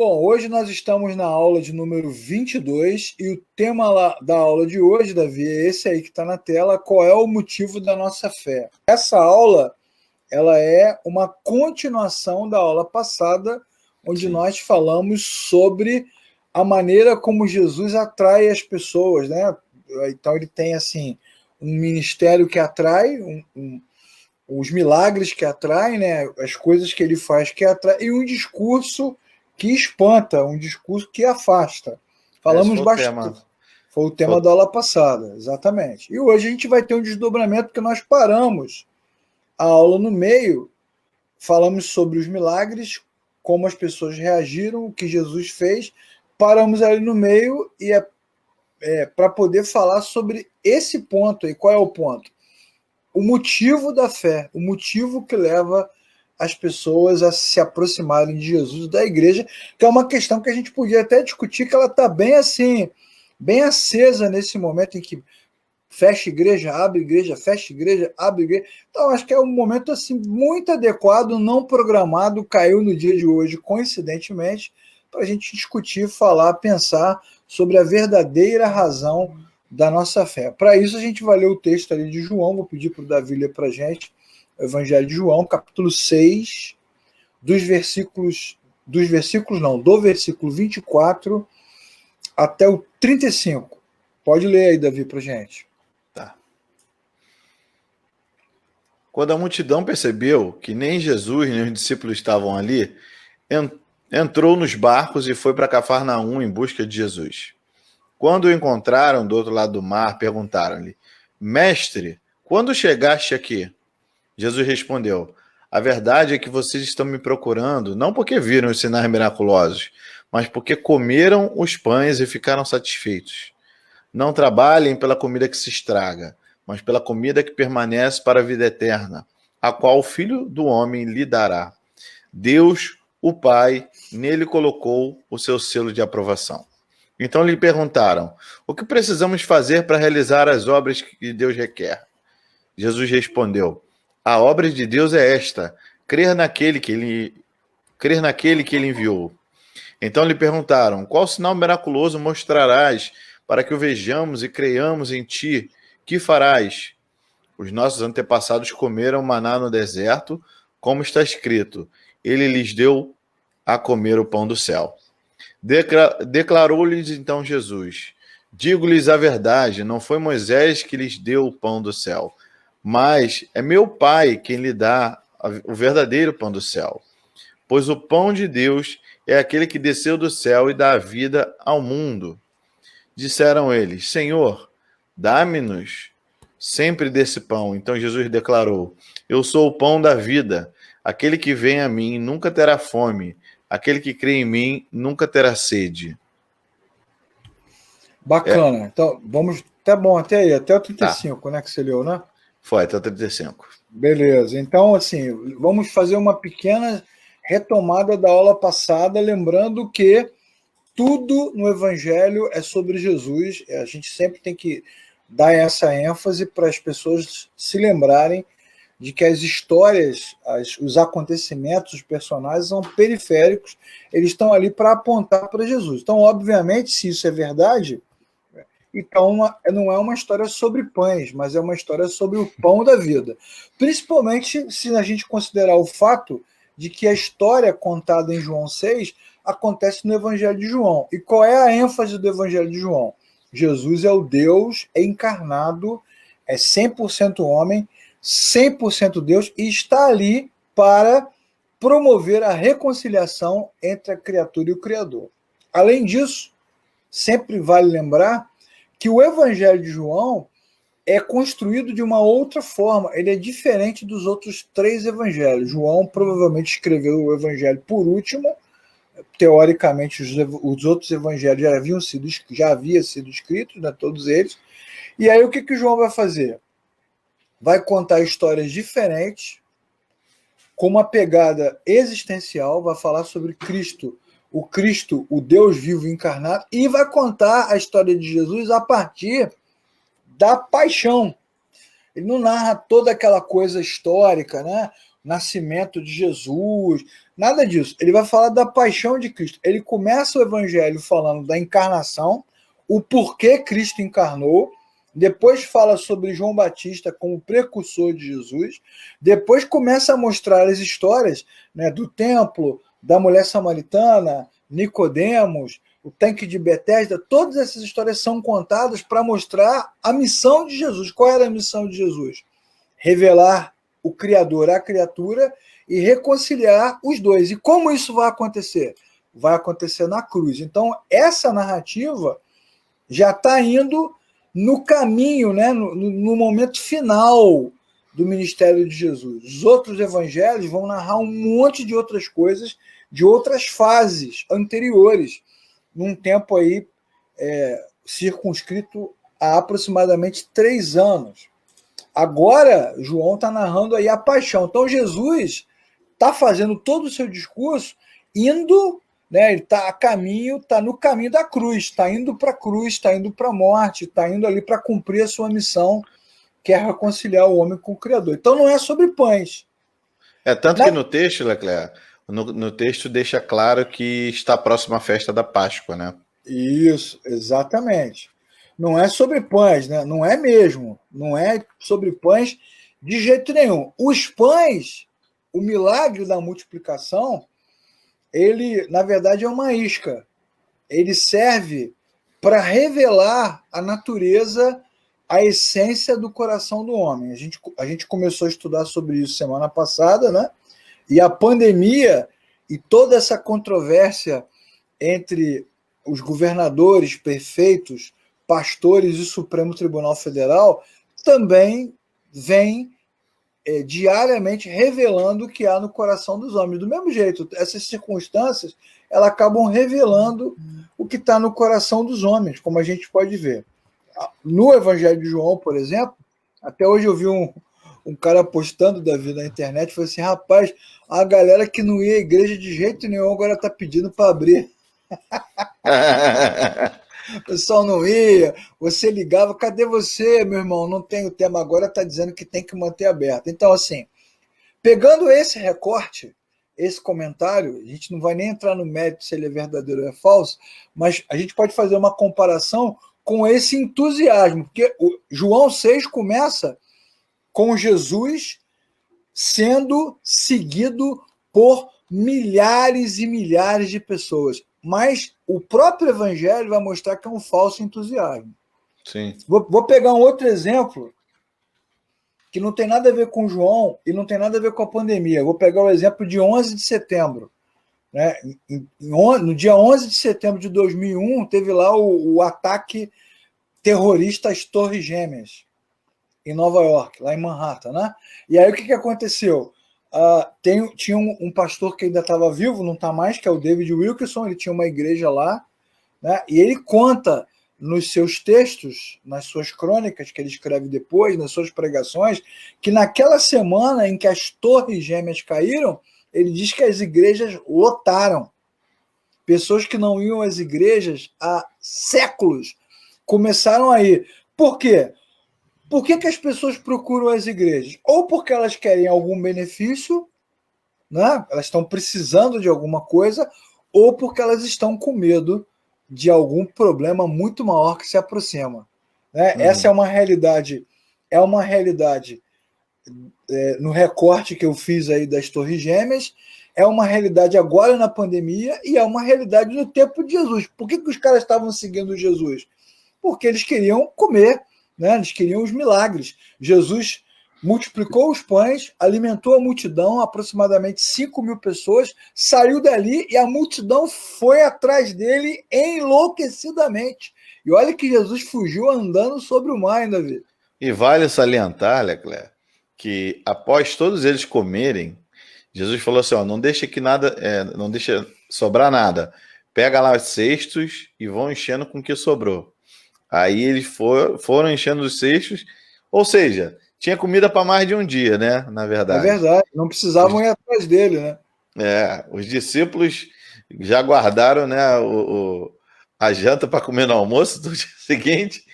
Bom, hoje nós estamos na aula de número 22 e o tema da aula de hoje, Davi, é esse aí que está na tela, qual é o motivo da nossa fé. Essa aula, ela é uma continuação da aula passada, onde nós falamos sobre a maneira como Jesus atrai as pessoas, né? Então ele tem, assim, um ministério que atrai, os milagres que atraem, né? As coisas que ele faz que atraem, e um discurso que espanta, um discurso que afasta. Falamos bastante. Foi o tema da aula passada, exatamente. E hoje a gente vai ter um desdobramento, porque nós paramos a aula no meio, falamos sobre os milagres, como as pessoas reagiram, o que Jesus fez, paramos ali no meio e para poder falar sobre esse ponto aí. Qual é o ponto? O motivo da fé, o motivo que leva as pessoas a se aproximarem de Jesus, da igreja, que é uma questão que a gente podia até discutir, que ela está bem assim, bem acesa nesse momento em que fecha igreja, abre igreja, fecha igreja, abre igreja. Então, acho que é um momento assim muito adequado, não programado, caiu no dia de hoje, coincidentemente, para a gente discutir, falar, pensar sobre a verdadeira razão da nossa fé. Para isso, a gente vai ler o texto ali de João, vou pedir para o Davi ler para a gente, o Evangelho de João, capítulo 6, do versículo 24 até o 35. Pode ler aí, Davi, para a gente. Tá. Quando a multidão percebeu que nem Jesus nem os discípulos estavam ali, entrou nos barcos e foi para Cafarnaum em busca de Jesus. Quando o encontraram do outro lado do mar, perguntaram-lhe: Mestre, quando chegaste aqui? Jesus respondeu: A verdade é que vocês estão me procurando, não porque viram os sinais miraculosos, mas porque comeram os pães e ficaram satisfeitos. Não trabalhem pela comida que se estraga, mas pela comida que permanece para a vida eterna, a qual o Filho do Homem lhe dará. Deus, o Pai, nele colocou o seu selo de aprovação. Então lhe perguntaram: O que precisamos fazer para realizar as obras que Deus requer? Jesus respondeu: A obra de Deus é esta, crer naquele que ele enviou. Então lhe perguntaram: Qual sinal miraculoso mostrarás para que o vejamos e creiamos em ti? Que farás? Os nossos antepassados comeram maná no deserto, como está escrito: Ele lhes deu a comer o pão do céu. Declarou-lhes então Jesus: Digo-lhes a verdade, não foi Moisés que lhes deu o pão do céu, mas é meu Pai quem lhe dá o verdadeiro pão do céu. Pois o pão de Deus é aquele que desceu do céu e dá a vida ao mundo. Disseram eles: Senhor, dá-me-nos sempre desse pão. Então Jesus declarou: Eu sou o pão da vida. Aquele que vem a mim nunca terá fome. Aquele que crê em mim nunca terá sede. Bacana. Então, vamos. Tá bom, até aí, até o 35, né, que você leu, né? Foi, até o 35. Beleza. Então, assim, vamos fazer uma pequena retomada da aula passada, lembrando que tudo no Evangelho é sobre Jesus. A gente sempre tem que dar essa ênfase para as pessoas se lembrarem de que as histórias, os acontecimentos, os personagens são periféricos, eles estão ali para apontar para Jesus. Então, obviamente, se isso é verdade, então não é uma história sobre pães, mas é uma história sobre o pão da vida. Principalmente se a gente considerar o fato de que a história contada em João 6 acontece no Evangelho de João. E qual é a ênfase do Evangelho de João? Jesus é o Deus encarnado, é 100% homem, 100% Deus, e está ali para promover a reconciliação entre a criatura e o Criador. Além disso, sempre vale lembrar que o Evangelho de João é construído de uma outra forma, ele é diferente dos outros 3 evangelhos. João provavelmente escreveu o evangelho por último, teoricamente os outros evangelhos já haviam sido escritos, né, todos eles. E aí o que João vai fazer? Vai contar histórias diferentes, com uma pegada existencial, vai falar sobre Cristo, o Deus vivo encarnado, e vai contar a história de Jesus a partir da paixão. Ele não narra toda aquela coisa histórica, né? nascimento de Jesus, nada disso. Ele vai falar da paixão de Cristo. Ele começa o evangelho falando da encarnação, o porquê Cristo encarnou, depois fala sobre João Batista como precursor de Jesus, depois começa a mostrar as histórias, né, do templo, da mulher samaritana, Nicodemos, o tanque de Betesda. Todas essas histórias são contadas para mostrar a missão de Jesus. Qual era a missão de Jesus? Revelar o Criador à criatura e reconciliar os dois. E como isso vai acontecer? Vai acontecer na cruz. Então, essa narrativa já está indo no caminho, né, no momento final do ministério de Jesus. Os outros evangelhos vão narrar um monte de outras coisas, de outras fases anteriores, num tempo aí circunscrito a aproximadamente 3 anos. Agora, João está narrando aí a paixão. Então, Jesus está fazendo todo o seu discurso indo, né, ele está no caminho da cruz, está indo para a cruz, está indo para a morte, está indo ali para cumprir a sua missão, que é reconciliar o homem com o Criador. Então, não é sobre pães. Tanto que no texto, Leclerc, no texto deixa claro que está próxima a festa da Páscoa, né? Isso, exatamente. Não é sobre pães, né? Não é mesmo. Não é sobre pães de jeito nenhum. Os pães, o milagre da multiplicação, ele, na verdade, é uma isca. Ele serve para revelar a natureza, a essência do coração do homem. A gente começou a estudar sobre isso semana passada, né? E a pandemia e toda essa controvérsia entre os governadores, prefeitos, pastores e Supremo Tribunal Federal também vem diariamente revelando o que há no coração dos homens. Do mesmo jeito, essas circunstâncias elas acabam revelando o que está no coração dos homens, como a gente pode ver. No Evangelho de João, por exemplo, até hoje eu vi um cara postando, Davi, na internet, falou assim: rapaz, a galera que não ia à igreja de jeito nenhum agora está pedindo para abrir. O pessoal não ia, você ligava, cadê você, meu irmão? Não tem o tema agora, está dizendo que tem que manter aberto. Então, assim, pegando esse recorte, esse comentário, a gente não vai nem entrar no mérito se ele é verdadeiro ou é falso, mas a gente pode fazer uma comparação com esse entusiasmo, porque o João 6 começa com Jesus sendo seguido por milhares e milhares de pessoas. Mas o próprio evangelho vai mostrar que é um falso entusiasmo. Sim. Vou pegar um outro exemplo que não tem nada a ver com João e não tem nada a ver com a pandemia. Vou pegar o exemplo de 11 de setembro. Né? No dia 11 de setembro de 2001, teve lá o ataque terrorista às Torres Gêmeas, em Nova York, lá em Manhattan. Né? E aí o que aconteceu? Tinha um pastor que ainda estava vivo, não está mais, que é o David Wilkerson. Ele tinha uma igreja lá, né? E ele conta nos seus textos, nas suas crônicas que ele escreve depois, nas suas pregações, que naquela semana em que as Torres Gêmeas caíram, ele diz que as igrejas lotaram. Pessoas que não iam às igrejas há séculos começaram a ir. Por quê? Por que as pessoas procuram as igrejas? Ou porque elas querem algum benefício, né? Elas estão precisando de alguma coisa, ou porque elas estão com medo de algum problema muito maior que se aproxima. Né? Essa é uma realidade. No recorte que eu fiz aí das Torres Gêmeas, é uma realidade agora na pandemia e é uma realidade no tempo de Jesus. Por que os caras estavam seguindo Jesus? Porque eles queriam comer, né? Eles queriam os milagres. Jesus multiplicou os pães, alimentou a multidão, aproximadamente 5.000 pessoas, saiu dali e a multidão foi atrás dele enlouquecidamente. E olha que Jesus fugiu andando sobre o mar, ainda, Davi. E vale salientar, Leclerc, que após todos eles comerem, Jesus falou assim: ó, não deixa que nada, não deixa sobrar nada. Pega lá os cestos e vão enchendo com o que sobrou. Aí eles foram enchendo os cestos, ou seja, tinha comida para mais de um dia, né? Na verdade. É verdade, não precisavam ir atrás dele, né? Os discípulos já guardaram, né, a janta para comer no almoço do dia seguinte.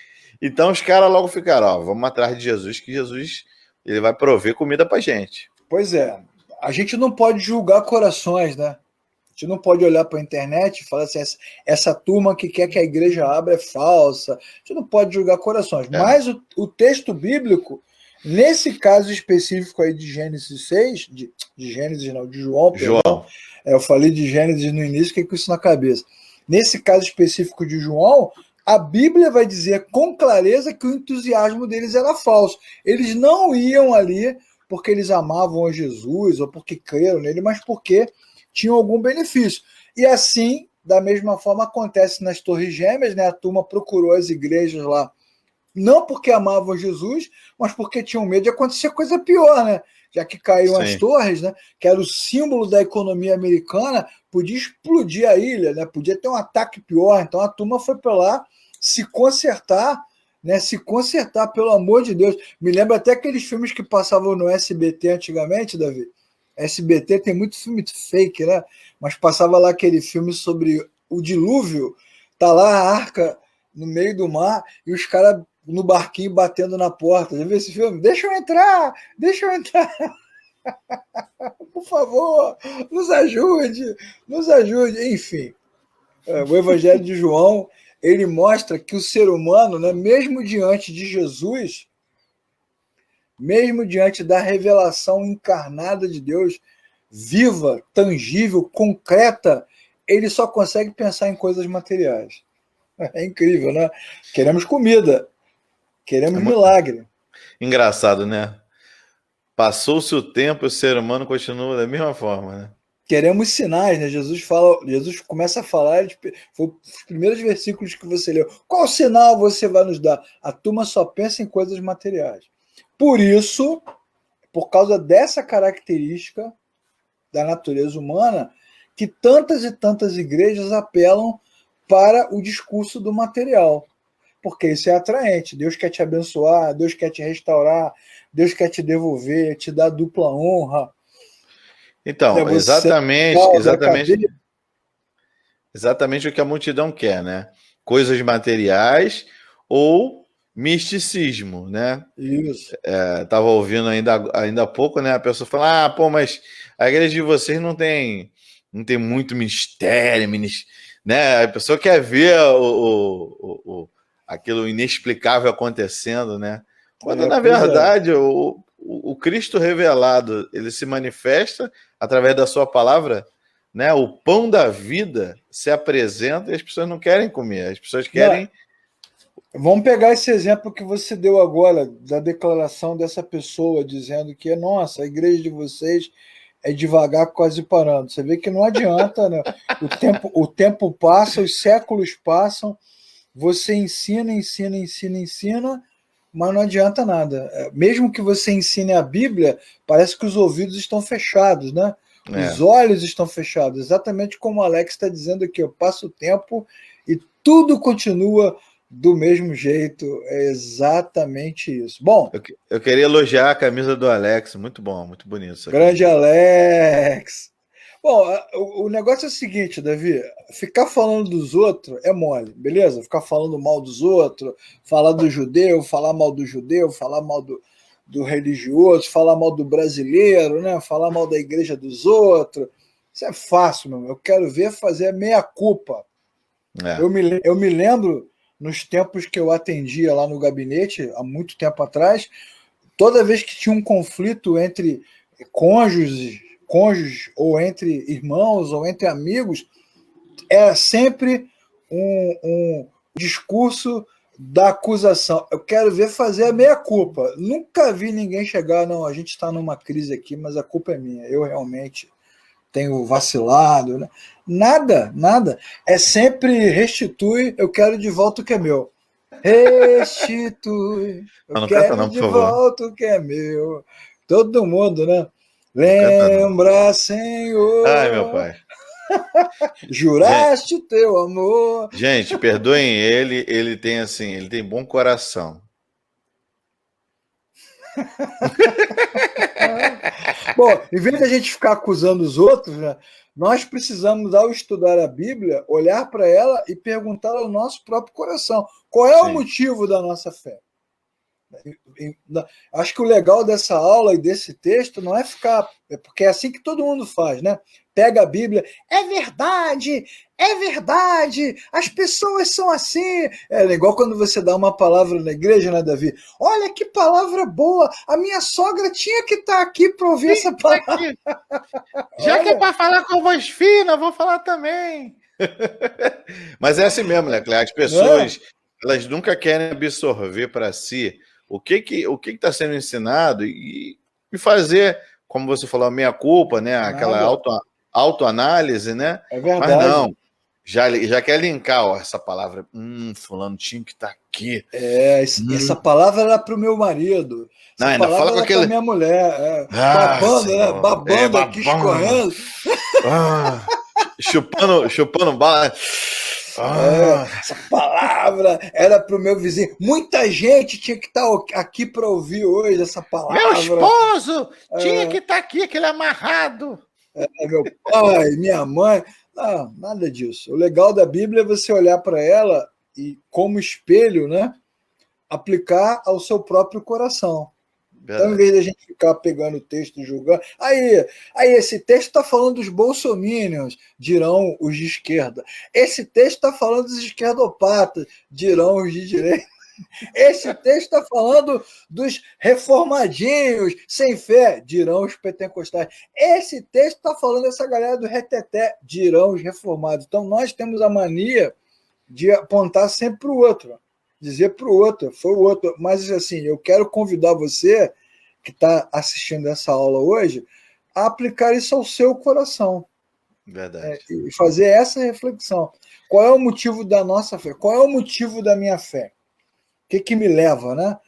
Então os caras logo ficaram: ó, vamos atrás de Jesus, que Jesus ele vai prover comida para gente. Pois é. a gente não pode julgar corações, né? A gente não pode olhar para a internet e falar assim, essa turma que quer que a igreja abra é falsa. A gente não pode julgar corações. Mas o texto bíblico, nesse caso específico aí de Gênesis 6, de Gênesis não, de João, perdão. Eu falei de Gênesis no início, fiquei com isso na cabeça. Nesse caso específico de João, a Bíblia vai dizer com clareza que o entusiasmo deles era falso. Eles não iam ali porque eles amavam a Jesus ou porque creram nele, mas porque tinham algum benefício. E assim, da mesma forma, acontece nas Torres Gêmeas, né? A turma procurou as igrejas lá, não porque amavam Jesus, mas porque tinham medo de acontecer coisa pior, né? Já que caíram as torres, né? Que era o símbolo da economia americana, podia explodir a ilha, né? Podia ter um ataque pior. Então a turma foi para lá se consertar, né? Se consertar, pelo amor de Deus. Me lembra até aqueles filmes que passavam no SBT antigamente, Davi. SBT tem muito filme fake, né? Mas passava lá aquele filme sobre o dilúvio, tá lá a arca no meio do mar e os caras no barquinho batendo na porta. Já viu esse filme? Deixa eu entrar! Deixa eu entrar! Por favor, nos ajude! Nos ajude! Enfim, o Evangelho de João, ele mostra que o ser humano, né, mesmo diante de Jesus, mesmo diante da revelação encarnada de Deus, viva, tangível, concreta, ele só consegue pensar em coisas materiais. É incrível, né? Queremos comida, queremos milagre. Engraçado, né? Passou-se o tempo e o ser humano continua da mesma forma, né? Queremos sinais, né? Jesus começa a falar, foi os primeiros versículos que você leu. Qual sinal você vai nos dar? A turma só pensa em coisas materiais. Por isso, por causa dessa característica da natureza humana, que tantas e tantas igrejas apelam para o discurso do material. Porque isso é atraente. Deus quer te abençoar, Deus quer te restaurar, Deus quer te devolver, te dar dupla honra. Então, exatamente o que a multidão quer, né? Coisas materiais ou misticismo, né? Isso. Tava ouvindo ainda há pouco, né? A pessoa fala, pô, mas a igreja de vocês não tem muito mistério, né? A pessoa quer ver aquilo inexplicável acontecendo, né? Quando, na verdade, o Cristo revelado, ele se manifesta através da sua palavra, né? O pão da vida se apresenta e as pessoas não querem comer, as pessoas querem... Vamos pegar esse exemplo que você deu agora, da declaração dessa pessoa, dizendo que, nossa, a igreja de vocês é devagar, quase parando. Você vê que não adianta, né? O tempo passa, os séculos passam, você ensina, mas não adianta nada. Mesmo que você ensine a Bíblia, parece que os ouvidos estão fechados, né? Os olhos estão fechados, exatamente como o Alex está dizendo aqui. Eu passo o tempo e tudo continua do mesmo jeito. É exatamente isso. Bom, eu queria elogiar a camisa do Alex, muito bom, muito bonito isso aqui. Grande Alex! Bom, o negócio é o seguinte, Davi, ficar falando dos outros é mole, beleza? Ficar falando mal dos outros, falar do judeu, falar mal do judeu, falar mal do religioso, falar mal do brasileiro, né? Falar mal da igreja dos outros. Isso é fácil, meu irmão. Eu quero ver fazer a meia-culpa. Eu me lembro, nos tempos que eu atendia lá no gabinete, há muito tempo atrás, toda vez que tinha um conflito entre cônjuges, ou entre irmãos, ou entre amigos, era sempre um discurso da acusação. Eu quero ver fazer a meia-culpa. Nunca vi ninguém chegar, não, a gente está numa crise aqui, mas a culpa é minha. Eu realmente tenho vacilado. Né? Nada. É sempre restitui, eu quero de volta o que é meu. Restitui, eu quero de volta o que é meu. Todo mundo, né? Lembra, Senhor. Ai, meu pai. Juraste o teu amor. Gente, perdoem ele tem bom coração. Bom, em vez de a gente ficar acusando os outros, né, nós precisamos, ao estudar a Bíblia, olhar para ela e perguntar ao nosso próprio coração: qual é o motivo da nossa fé? Acho que o legal dessa aula e desse texto não é ficar... Porque é assim que todo mundo faz, né? Pega a Bíblia, é verdade, as pessoas são assim. É igual quando você dá uma palavra na igreja, né, Davi? Olha que palavra boa, a minha sogra tinha que estar aqui para ouvir essa palavra. Já que é para falar com voz fina, vou falar também. Mas é assim mesmo, né, Cleia? As pessoas, elas nunca querem absorver para si o que está sendo ensinado e fazer, como você falou, a meia-culpa, né? Aquela autoanálise, né? É verdade. Mas não, já quer linkar, ó, essa palavra. Fulano tinha que estar aqui. Essa palavra era para o meu marido. Essa não, ainda palavra fala com era aquele... para minha mulher. Babando, né? Babando aqui, escorrendo. Chupando bala. Essa palavra era para o meu vizinho. Muita gente tinha que estar aqui para ouvir hoje essa palavra. Meu esposo tinha que estar aqui, aquele amarrado. Meu pai, minha mãe. Não, nada disso. O legal da Bíblia é você olhar para ela e, como espelho, né, aplicar ao seu próprio coração. Então, em vez de a gente ficar pegando o texto e julgando, aí esse texto está falando dos bolsominions, dirão os de esquerda. Esse texto está falando dos esquerdopatas, dirão os de direita. Esse texto está falando dos reformadinhos sem fé, dirão os pentecostais. Esse texto está falando dessa galera do reteté, dirão os reformados. Então, nós temos a mania de apontar sempre para o outro, dizer para o outro, foi o outro. Mas, assim, eu quero convidar você que está assistindo essa aula hoje, a aplicar isso ao seu coração. Verdade. E fazer essa reflexão. Qual é o motivo da nossa fé? Qual é o motivo da minha fé? O que me leva, né,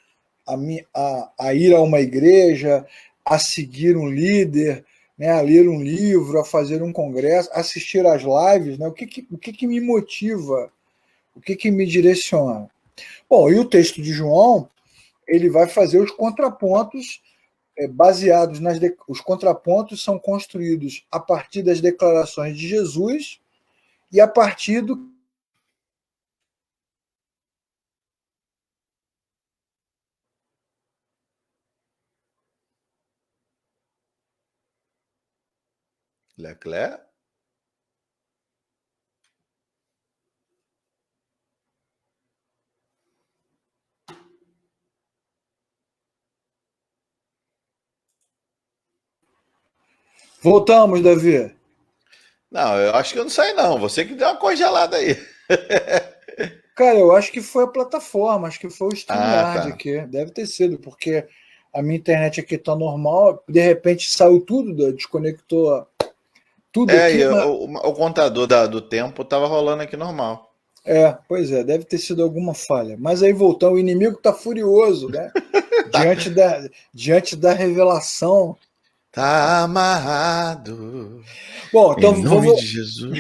a ir a uma igreja, a seguir um líder, né, a ler um livro, a fazer um congresso, assistir às lives? Né? O que me motiva? O que me direciona? Bom, e o texto de João, ele vai fazer os contrapontos baseados os contrapontos são construídos a partir das declarações de Jesus e a partir do Leclerc? Voltamos, Davi. Não, eu acho que eu não saí, não. Você que deu uma congelada aí. Cara, eu acho que foi a plataforma, acho que foi o StreamYard tá. aqui. Deve ter sido, porque a minha internet aqui tá normal, de repente saiu tudo, desconectou tudo aqui. Mas... o contador do tempo tava rolando aqui normal. Pois é, deve ter sido alguma falha. Mas aí voltando, o inimigo tá furioso, né? diante da revelação. Tá amarrado. Bom, então em nome de Jesus.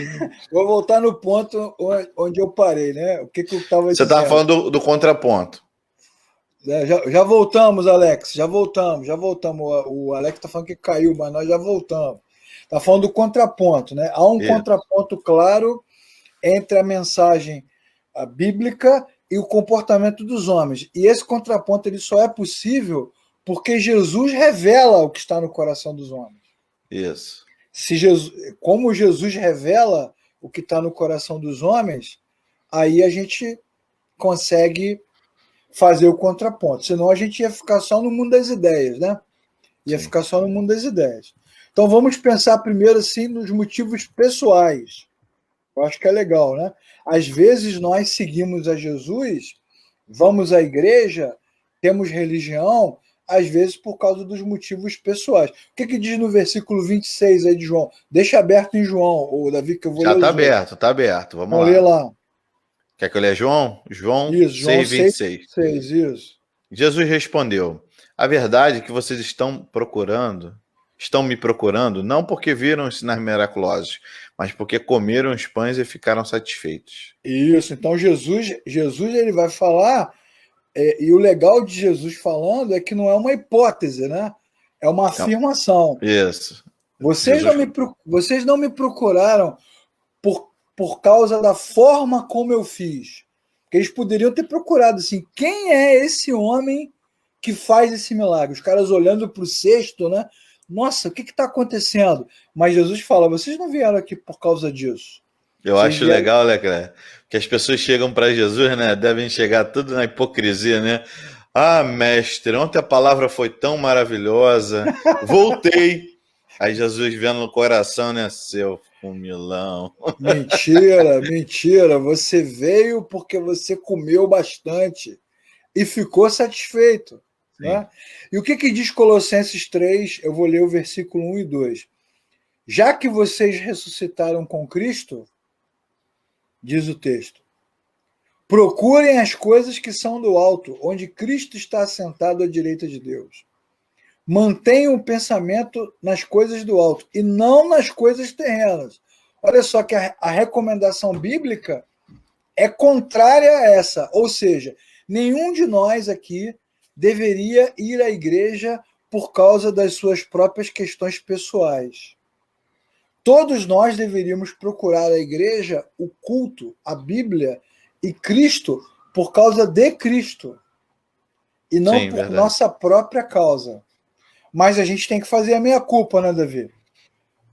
Vou voltar no ponto onde eu parei, né? O que eu estava dizendo? Você estava falando do contraponto. Já voltamos, Alex. Já voltamos. O Alex está falando que caiu, mas nós já voltamos. Está falando do contraponto, né? Há um contraponto claro entre a mensagem bíblica e o comportamento dos homens. E esse contraponto ele só é possível porque Jesus revela o que está no coração dos homens. Isso. Como Jesus revela o que está no coração dos homens, aí a gente consegue fazer o contraponto. Senão a gente ia ficar só no mundo das ideias, né? Ia ficar só no mundo das ideias. Então vamos pensar primeiro assim nos motivos pessoais. Eu acho que é legal, né? Às vezes nós seguimos a Jesus, vamos à igreja, temos religião, às vezes por causa dos motivos pessoais. O que diz no versículo 26 aí de João? Deixa aberto em João, o Davi, que eu vou ler. Já está aberto. Vamos ler lá. Quer que eu leia João? João 6:26. Isso. Jesus respondeu: a verdade é que vocês estão me procurando, não porque viram os sinais miraculosos, mas porque comeram os pães e ficaram satisfeitos. Isso, então Jesus ele vai falar, e o legal de Jesus falando é que não é uma hipótese, né? É uma afirmação. Isso. Vocês não me procuraram por causa da forma como eu fiz. Porque eles poderiam ter procurado assim, quem é esse homem que faz esse milagre. Os caras olhando para o cesto, né? Nossa, o que está acontecendo? Mas Jesus fala: vocês não vieram aqui por causa disso. Eu Vocês acho vieram... legal, né, cara? Que as pessoas chegam para Jesus, né? Devem chegar tudo na hipocrisia, né? Ah, mestre, ontem a palavra foi tão maravilhosa. Voltei. Aí Jesus vendo no coração, né? Seu fumilão. Mentira, mentira. Você veio porque você comeu bastante e ficou satisfeito. Sim, Né? E o que diz Colossenses 3? Eu vou ler o versículo 1 e 2. Já que vocês ressuscitaram com Cristo, diz o texto, procurem as coisas que são do alto, onde Cristo está assentado à direita de Deus. Mantenham o pensamento nas coisas do alto e não nas coisas terrenas. Olha só que a recomendação bíblica é contrária a essa, ou seja, nenhum de nós aqui deveria ir à igreja por causa das suas próprias questões pessoais. Todos nós deveríamos procurar a igreja, o culto, a Bíblia e Cristo por causa de Cristo e não sim, por verdade. nossa própria causa. Mas a gente tem que fazer a meia-culpa, né, Davi?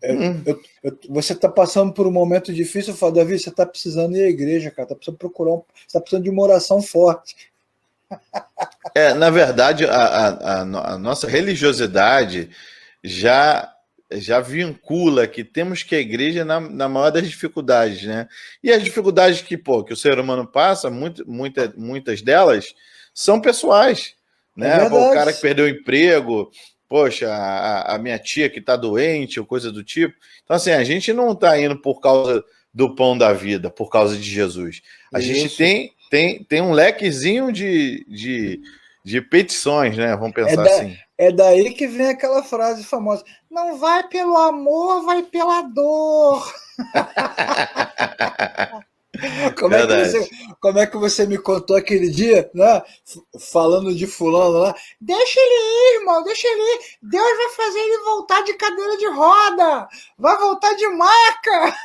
Hum. Você está passando por um momento difícil, eu falo: Davi, você está precisando ir à igreja, cara, está precisando procurar, você está precisando de uma oração forte. Na verdade, a nossa religiosidade já já vincula que temos que a igreja na maior das dificuldades, né? E as dificuldades que o ser humano passa, muitas delas são pessoais, É né? Pô, o cara que verdade. perdeu o emprego, poxa, a minha tia que está doente ou coisa do tipo. Então, assim, a gente não está indo por causa do pão da vida, por causa de Jesus. A gente Isso. tem um lequezinho de petições, né? Vamos É, pensar da, assim. é daí que vem aquela frase famosa: não vai pelo amor, vai pela dor. Como é que você, Verdade. como é que você me contou aquele dia, né? Falando de fulano lá. Deixa ele ir, irmão, deixa ele ir. Deus vai fazer ele voltar de cadeira de roda. Vai voltar de maca.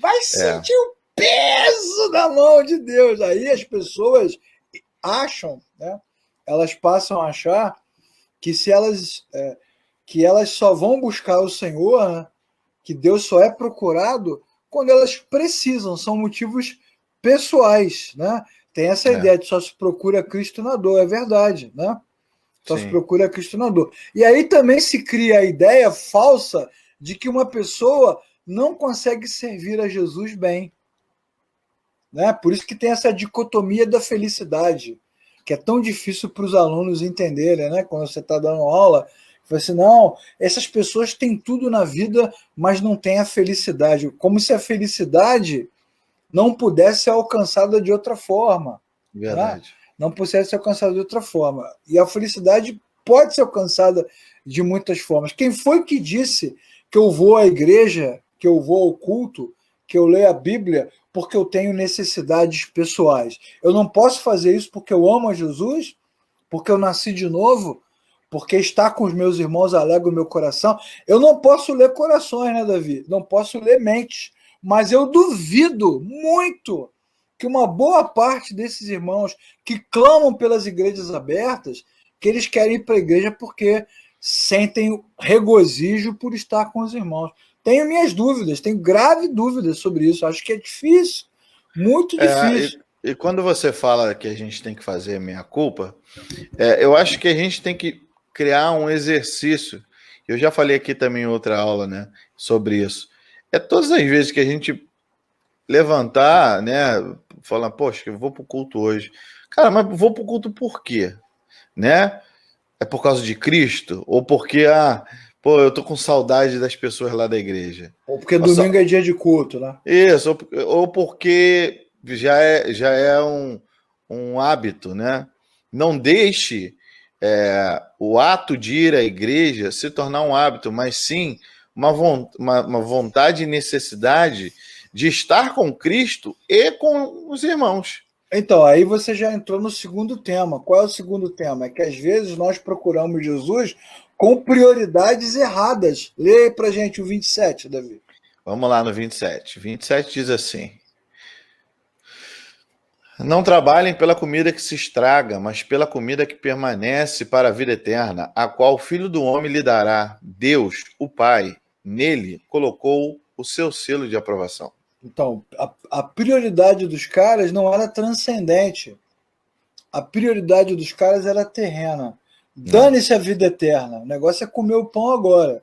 Vai É. sentir o peso da mão de Deus. Aí as pessoas acham, né? Elas passam a achar que se elas que elas só vão buscar o Senhor, né? Que Deus só é procurado quando elas precisam, são motivos pessoais, né? Tem essa É, ideia de só se procura Cristo na dor, é verdade, né? Só se sim. procura Cristo na dor. E aí também se cria a ideia falsa de que uma pessoa não consegue servir a Jesus bem, né? Por isso que tem essa dicotomia da felicidade, que é tão difícil para os alunos entenderem, né? Quando você está dando aula, você assim: não, essas pessoas têm tudo na vida, mas não têm a felicidade. Como se a felicidade não pudesse ser alcançada de outra forma, né? Verdade. Não pudesse ser alcançada de outra forma. E a felicidade pode ser alcançada de muitas formas. Quem foi que disse que eu vou à igreja, que eu vou ao culto, que eu leio a Bíblia porque eu tenho necessidades pessoais? Eu não posso fazer isso porque eu amo a Jesus, porque eu nasci de novo, porque estar com os meus irmãos alegra o meu coração. Eu não posso ler corações, né, Davi? Não posso ler mentes. Mas eu duvido muito que uma boa parte desses irmãos que clamam pelas igrejas abertas, que eles querem ir para a igreja porque sentem regozijo por estar com os irmãos. Tenho minhas dúvidas, tenho grave dúvidas sobre isso. Acho que é difícil, muito difícil. E quando você fala que a gente tem que fazer meia-culpa, eu acho que a gente tem que criar um exercício. Eu já falei aqui também em outra aula, né, sobre isso. É todas as vezes que a gente levantar, né, falar, poxa, eu vou pro culto hoje. Cara, mas vou pro culto por quê? Né? É por causa de Cristo? Ou porque, pô, eu tô com saudade das pessoas lá da igreja? Ou porque Nossa, domingo é dia de culto, né? isso, ou porque já é um hábito, né? Não deixe o ato de ir à igreja se tornar um hábito, mas sim uma vontade e necessidade de estar com Cristo e com os irmãos. Então, aí você já entrou no segundo tema. Qual é o segundo tema? É que às vezes nós procuramos Jesus com prioridades erradas. Leia aí pra gente o 27, Davi. Vamos lá no 27. 27 diz assim: Não trabalhem pela comida que se estraga, mas pela comida que permanece para a vida eterna, a qual o Filho do Homem lhe dará. Deus, o Pai, nele colocou o seu selo de aprovação. Então, a prioridade dos caras não era transcendente. A prioridade dos caras era terrena. Dane-se a vida eterna. O negócio é comer o pão agora.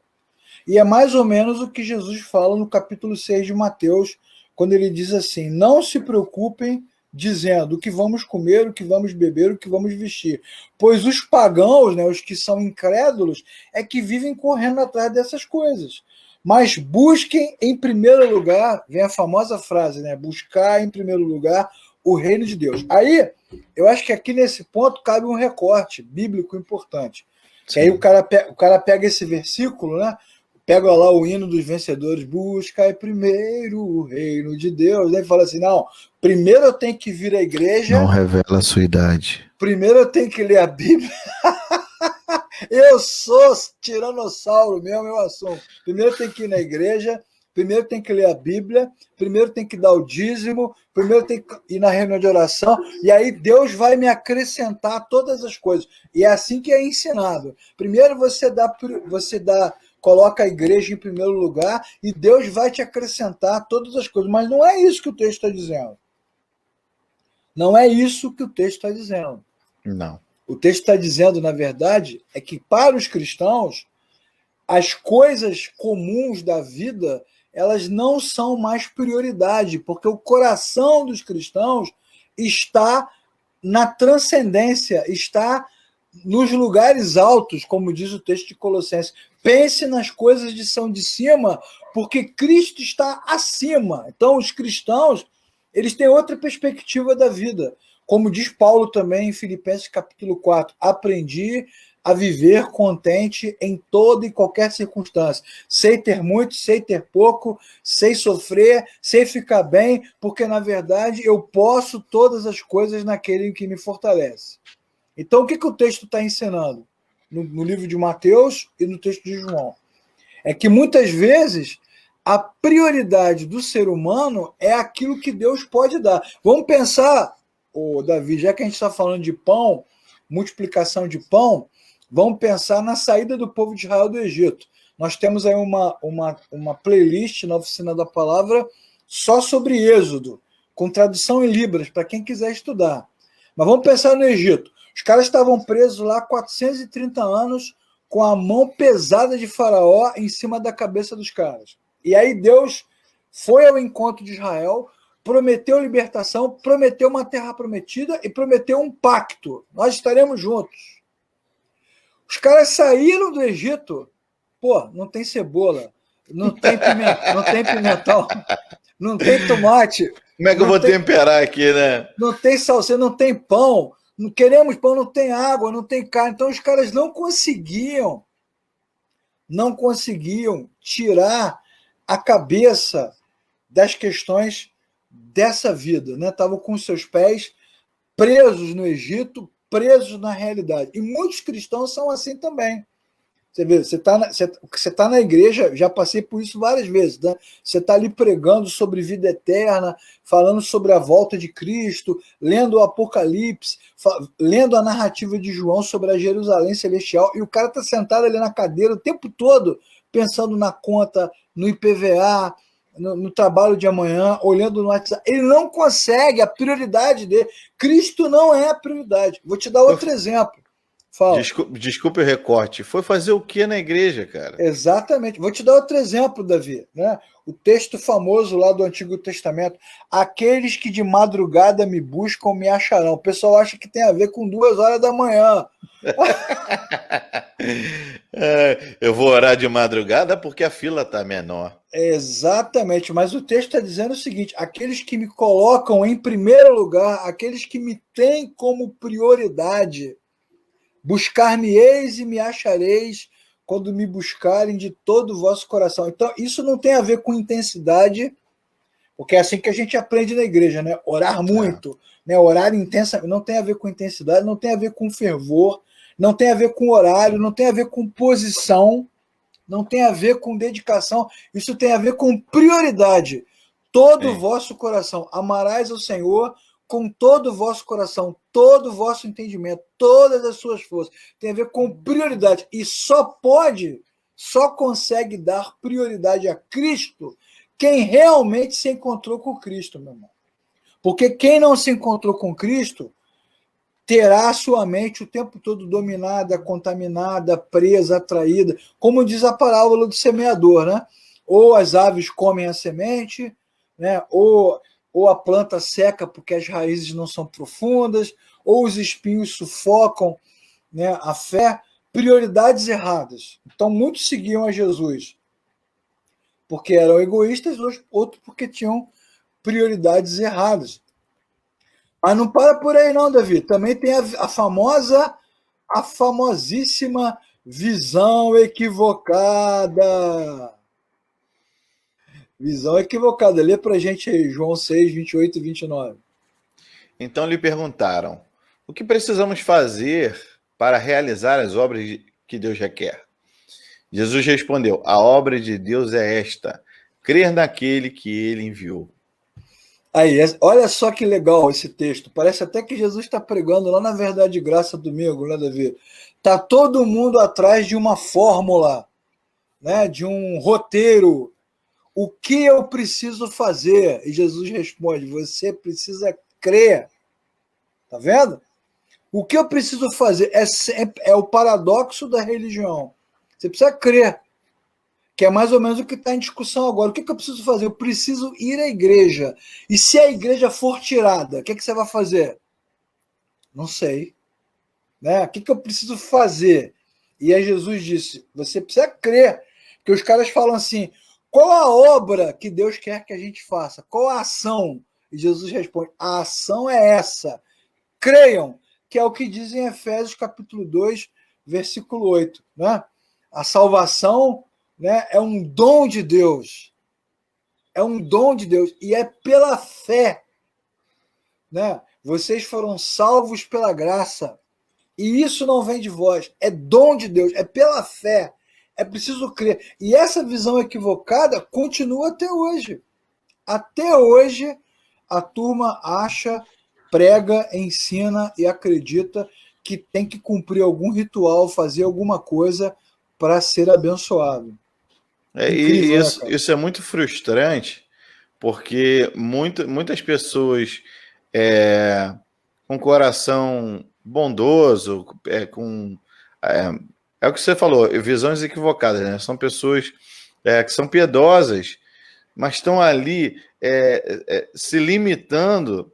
E é mais ou menos o que Jesus fala no capítulo 6 de Mateus, quando ele diz assim: não se preocupem dizendo o que vamos comer, o que vamos beber, o que vamos vestir. Pois os pagãos, né, os que são incrédulos, é que vivem correndo atrás dessas coisas. Mas busquem em primeiro lugar, vem a famosa frase, né? Buscar em primeiro lugar o reino de Deus. Aí, eu acho que aqui nesse ponto cabe um recorte bíblico importante. Que aí o cara pega esse versículo, né? Pega lá o hino dos vencedores, busca primeiro o reino de Deus, né? E fala assim, não, primeiro eu tenho que vir à igreja. Não revela a sua idade. Primeiro eu tenho que ler a Bíblia. Eu sou tiranossauro mesmo, eu assumo. Primeiro tem que ir na igreja, primeiro tem que ler a Bíblia, primeiro tem que dar o dízimo, primeiro tem que ir na reunião de oração, e aí Deus vai me acrescentar todas as coisas. E é assim que é ensinado. Primeiro você coloca a igreja em primeiro lugar e Deus vai te acrescentar todas as coisas. Mas não é isso que o texto está dizendo. Não é isso que o texto está dizendo. Não. O texto está dizendo, na verdade, é que para os cristãos, as coisas comuns da vida, elas não são mais prioridade, porque o coração dos cristãos está na transcendência, está nos lugares altos, como diz o texto de Colossenses. Pense nas coisas de são de cima, porque Cristo está acima. Então, os cristãos, eles têm outra perspectiva da vida. Como diz Paulo também em Filipenses capítulo 4, aprendi a viver contente em toda e qualquer circunstância. Sei ter muito, sei ter pouco, sei sofrer, sei ficar bem, porque, na verdade, eu posso todas as coisas naquele que me fortalece. Então, o que o texto está ensinando? No livro de Mateus e no texto de João. É que, muitas vezes, a prioridade do ser humano é aquilo que Deus pode dar. Vamos pensar, Davi, já que a gente está falando de pão, multiplicação de pão, vamos pensar na saída do povo de Israel do Egito. Nós temos aí uma playlist na Oficina da Palavra só sobre Êxodo, com tradução em Libras, para quem quiser estudar. Mas vamos pensar no Egito. Os caras estavam presos lá 430 anos com a mão pesada de Faraó em cima da cabeça dos caras. E aí Deus foi ao encontro de Israel, prometeu libertação, prometeu uma terra prometida e prometeu um pacto. Nós estaremos juntos. Os caras saíram do Egito, pô, não tem cebola, não tem pimentão, não tem tomate. Como é que eu vou temperar aqui, né? Não tem salsicha, não tem pão, não queremos pão, não tem água, não tem carne. Então os caras não conseguiam tirar a cabeça das questões dessa vida, né? Estavam com seus pés presos no Egito, presos na realidade. E muitos cristãos são assim também. Você vê, você tá na igreja, já passei por isso várias vezes, né? Você está ali pregando sobre vida eterna, falando sobre a volta de Cristo, lendo o Apocalipse, lendo a narrativa de João sobre a Jerusalém Celestial, e o cara está sentado ali na cadeira o tempo todo, pensando na conta, no IPVA, no trabalho de amanhã, olhando no WhatsApp. Ele não consegue, a prioridade dele. Cristo não é a prioridade. Vou te dar outro exemplo. Fala. Desculpe o recorte. Foi fazer o que na igreja, cara? Exatamente. Vou te dar outro exemplo, Davi. Né? O texto famoso lá do Antigo Testamento. Aqueles que de madrugada me buscam me acharão. O pessoal acha que tem a ver com 2 horas da manhã. Eu vou orar de madrugada porque a fila está menor. Exatamente, mas o texto está dizendo o seguinte: aqueles que me colocam em primeiro lugar, aqueles que me têm como prioridade, buscar-me-eis e me achareis quando me buscarem de todo o vosso coração. Então, isso não tem a ver com intensidade, porque é assim que a gente aprende na igreja, né? Orar muito, né? Orar intensamente, não tem a ver com intensidade, não tem a ver com fervor, não tem a ver com horário, não tem a ver com posição, não tem a ver com dedicação, isso tem a ver com prioridade. Todo o vosso coração. Amarás ao Senhor com todo o vosso coração, todo o vosso entendimento, todas as suas forças. Tem a ver com prioridade. E só consegue dar prioridade a Cristo quem realmente se encontrou com Cristo, meu irmão. Porque quem não se encontrou com Cristo terá a sua mente o tempo todo dominada, contaminada, presa, atraída, como diz a parábola do semeador, né? Ou as aves comem a semente, né? Ou a planta seca porque as raízes não são profundas, ou os espinhos sufocam, né, a fé. Prioridades erradas. Então, muitos seguiam a Jesus porque eram egoístas, outros porque tinham prioridades erradas. Mas não para por aí não, Davi. Também tem a famosíssima visão equivocada. Visão equivocada. Lê pra gente aí, João 6, 28 e 29. Então lhe perguntaram: o que precisamos fazer para realizar as obras que Deus requer? Jesus respondeu: a obra de Deus é esta, crer naquele que ele enviou. Aí, olha só que legal esse texto. Parece até que Jesus está pregando lá na Verdade e Graça domingo, né, Davi? Tá todo mundo atrás de uma fórmula, né, de um roteiro. O que eu preciso fazer? E Jesus responde: você precisa crer. Tá vendo? O que eu preciso fazer é o paradoxo da religião. Você precisa crer, que é mais ou menos o que está em discussão agora. O que eu preciso fazer? Eu preciso ir à igreja. E se a igreja for tirada, o que você vai fazer? Não sei. Né? O que eu preciso fazer? E aí Jesus disse, você precisa crer. Porque os caras falam assim, qual a obra que Deus quer que a gente faça? Qual a ação? E Jesus responde, a ação é essa. Creiam, que é o que diz em Efésios capítulo 2, versículo 8. Né? A salvação, né, é um dom de Deus. É um dom de Deus. E é pela fé. Né? Vocês foram salvos pela graça. E isso não vem de vós. É dom de Deus. É pela fé. É preciso crer. E essa visão equivocada continua até hoje. Até hoje, a turma acha, prega, ensina e acredita que tem que cumprir algum ritual, fazer alguma coisa para ser abençoado. E Incrível, né, cara? isso é muito frustrante, porque muitas pessoas com coração bondoso, é, é o que você falou, visões equivocadas, né? São pessoas que são piedosas, mas estão ali se limitando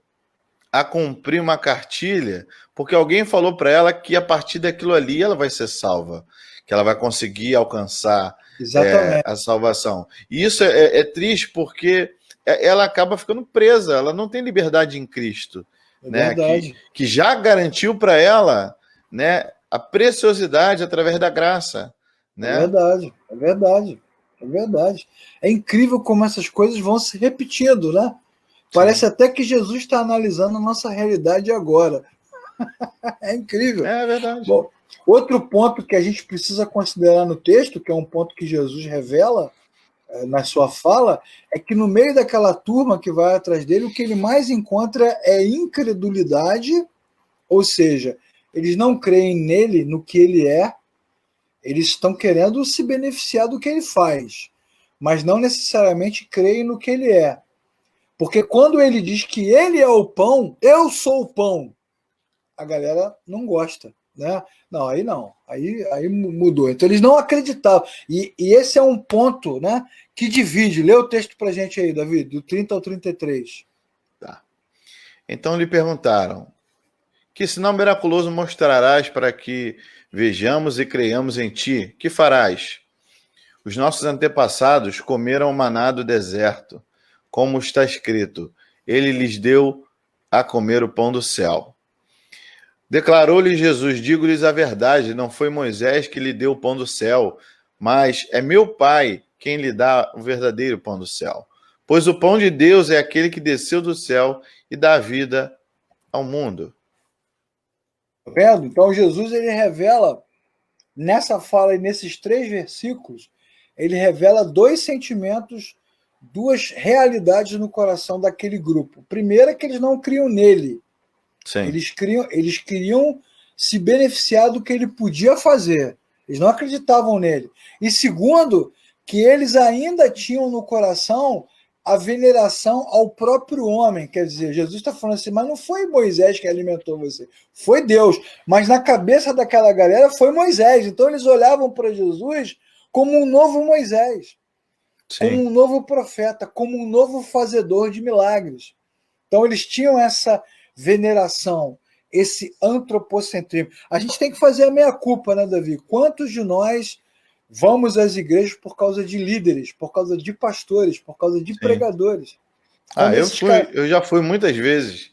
a cumprir uma cartilha, porque alguém falou para ela que a partir daquilo ali ela vai ser salva, que ela vai conseguir alcançar Exatamente. a salvação. E isso é triste porque ela acaba ficando presa, ela não tem liberdade em Cristo, É né? verdade. Que já garantiu para ela, né, a preciosidade através da graça, É né? verdade. É verdade. É verdade. É incrível como essas coisas vão se repetindo, né? Parece Sim. até que Jesus está analisando a nossa realidade agora. É incrível. É verdade. Bom, outro ponto que a gente precisa considerar no texto, que é um ponto que Jesus revela na sua fala, é que no meio daquela turma que vai atrás dele, o que ele mais encontra é incredulidade, ou seja, eles não creem nele, no que ele é, eles estão querendo se beneficiar do que ele faz, mas não necessariamente creem no que ele é. Porque quando ele diz que ele é o pão, eu sou o pão, a galera não gosta, né? Não, aí não, aí mudou. Então eles não acreditavam. E esse é um ponto, né, que divide. Lê o texto pra gente aí, Davi, do 30 ao 33. Tá. Então lhe perguntaram: que sinal miraculoso mostrarás para que vejamos e creiamos em ti? Que farás? Os nossos antepassados comeram o maná do deserto, como está escrito: ele lhes deu a comer o pão do céu. Declarou-lhe Jesus: digo-lhes a verdade, não foi Moisés que lhe deu o pão do céu, mas é meu Pai quem lhe dá o verdadeiro pão do céu. Pois o pão de Deus é aquele que desceu do céu e dá vida ao mundo. Tá vendo? Então Jesus ele revela nessa fala e nesses 3 versículos, ele revela 2 sentimentos duas realidades no coração daquele grupo. Primeiro é que eles não criam nele. Sim. Eles queriam se beneficiar do que ele podia fazer. Eles não acreditavam nele. E segundo, que eles ainda tinham no coração a veneração ao próprio homem. Quer dizer, Jesus está falando assim, mas não foi Moisés que alimentou você, foi Deus. Mas na cabeça daquela galera foi Moisés. Então eles olhavam para Jesus como um novo Moisés, Sim. como um novo profeta, como um novo fazedor de milagres. Então eles tinham essa veneração, esse antropocentrismo. A gente tem que fazer a meia-culpa, né, Davi? Quantos de nós vamos às igrejas por causa de líderes, por causa de pastores, por causa de pregadores? Eu já fui muitas vezes.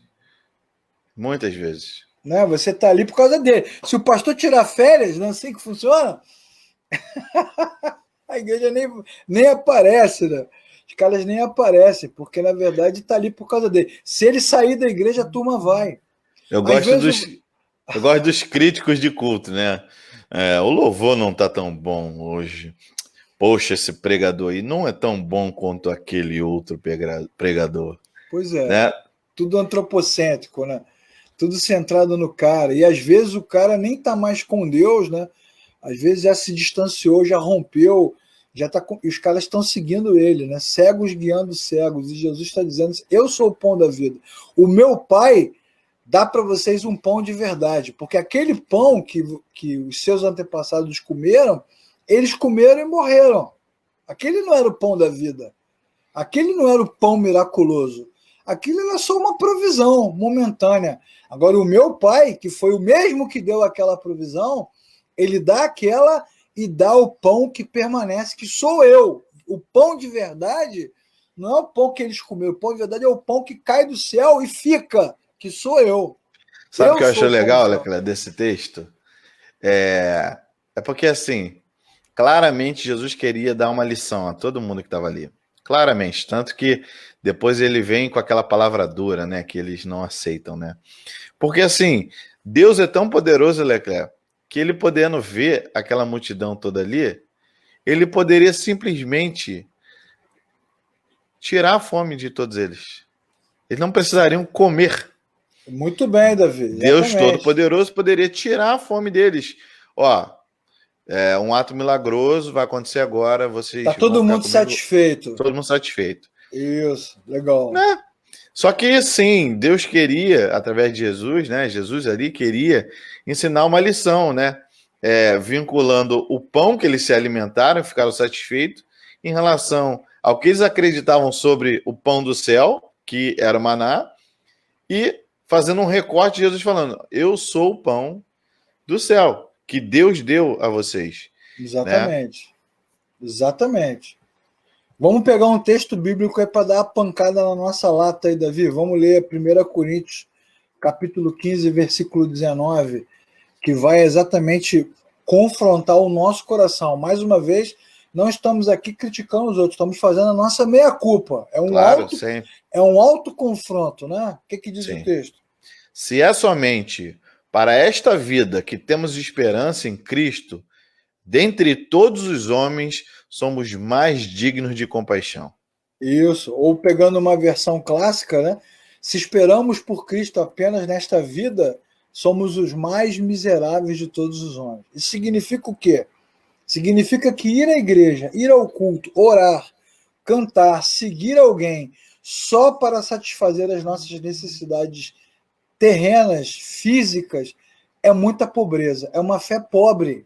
Muitas vezes. Né? Você está ali por causa dele. Se o pastor tirar férias, não é assim que funciona? A igreja nem aparece, né? Os caras nem aparecem, porque na verdade está ali por causa dele. Se ele sair da igreja, a turma vai. Eu gosto dos críticos de culto, né? O louvor não está tão bom hoje. Poxa, esse pregador aí não é tão bom quanto aquele outro pregador. Pois é, né? Tudo antropocêntrico, né? Tudo centrado no cara. E às vezes o cara nem está mais com Deus, né? Às vezes já se distanciou, já rompeu, já tá com... e os caras estão seguindo ele, né? Cegos guiando cegos. E Jesus está dizendo: eu sou o pão da vida. O meu Pai dá para vocês um pão de verdade, porque aquele pão que os seus antepassados comeram, eles comeram e morreram. Aquele não era o pão da vida. Aquele não era o pão miraculoso. Aquilo era só uma provisão momentânea. Agora, o meu Pai, que foi o mesmo que deu aquela provisão, ele dá aquela e dá o pão que permanece, que sou eu. O pão de verdade não é o pão que eles comeram. O pão de verdade é o pão que cai do céu e fica, que sou eu. Sabe o que eu achei legal, Leclerc, desse texto? É porque, assim, claramente Jesus queria dar uma lição a todo mundo que estava ali. Claramente. Tanto que depois ele vem com aquela palavra dura, né? Que eles não aceitam, né? Porque, assim, Deus é tão poderoso, Leclerc, que ele podendo ver aquela multidão toda ali, ele poderia simplesmente tirar a fome de todos eles. Eles não precisariam comer. Muito bem, Davi. Exatamente. Deus Todo-Poderoso poderia tirar a fome deles. Ó, um ato milagroso vai acontecer agora. Vocês tá todo mundo satisfeito. Todo mundo satisfeito. Isso, legal. Né? Só que, sim, Deus queria, através de Jesus, né? Jesus ali queria ensinar uma lição, né? Vinculando o pão que eles se alimentaram, ficaram satisfeitos, em relação ao que eles acreditavam sobre o pão do céu, que era o maná, e fazendo um recorte de Jesus falando: eu sou o pão do céu, que Deus deu a vocês. Exatamente. Né? Exatamente. Vamos pegar um texto bíblico aí para dar a pancada na nossa lata aí, Davi. Vamos ler 1 Coríntios, capítulo 15, versículo 19, que vai exatamente confrontar o nosso coração. Mais uma vez, não estamos aqui criticando os outros, estamos fazendo a nossa meia-culpa. É um autoconfronto, né? O que diz o texto? Se é somente para esta vida que temos esperança em Cristo, dentre todos os homens, somos mais dignos de compaixão. Isso. Ou pegando uma versão clássica, né? Se esperamos por Cristo apenas nesta vida, somos os mais miseráveis de todos os homens. Isso significa o quê? Significa que ir à igreja, ir ao culto, orar, cantar, seguir alguém só para satisfazer as nossas necessidades terrenas, físicas, é muita pobreza. É uma fé pobre.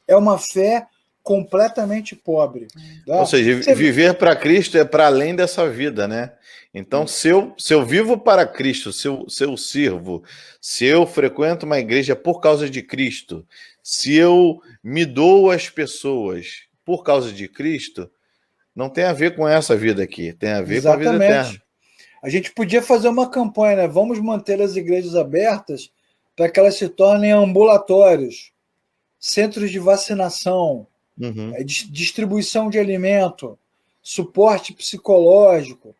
É uma fé completamente pobre. Tá? Ou seja, viver para Cristo é para além dessa vida, né? Então, se eu vivo para Cristo, se eu sirvo, se eu frequento uma igreja por causa de Cristo, se eu me dou às pessoas por causa de Cristo, não tem a ver com essa vida aqui, tem a ver com a vida eterna. A gente podia fazer uma campanha, né? Vamos manter as igrejas abertas para que elas se tornem ambulatórios, centros de vacinação, distribuição de alimento, suporte psicológico.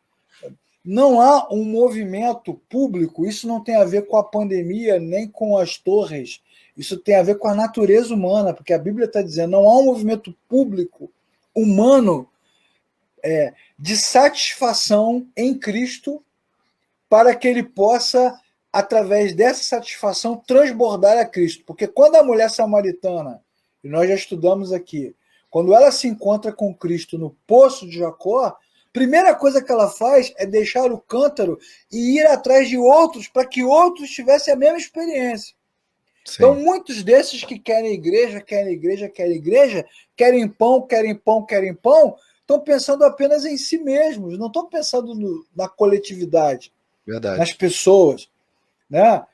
Não há um movimento público, isso não tem a ver com a pandemia, nem com as torres, isso tem a ver com a natureza humana, porque a Bíblia está dizendo, não há um movimento público, humano, de satisfação em Cristo, para que ele possa, através dessa satisfação, transbordar a Cristo. Porque quando a mulher samaritana, e nós já estudamos aqui, quando ela se encontra com Cristo no poço de Jacó, primeira coisa que ela faz é deixar o cântaro e ir atrás de outros, para que outros tivessem a mesma experiência. Sim. Então, muitos desses que querem igreja, querem pão, estão pensando apenas em si mesmos, não estão pensando na coletividade. Verdade. Nas pessoas, né?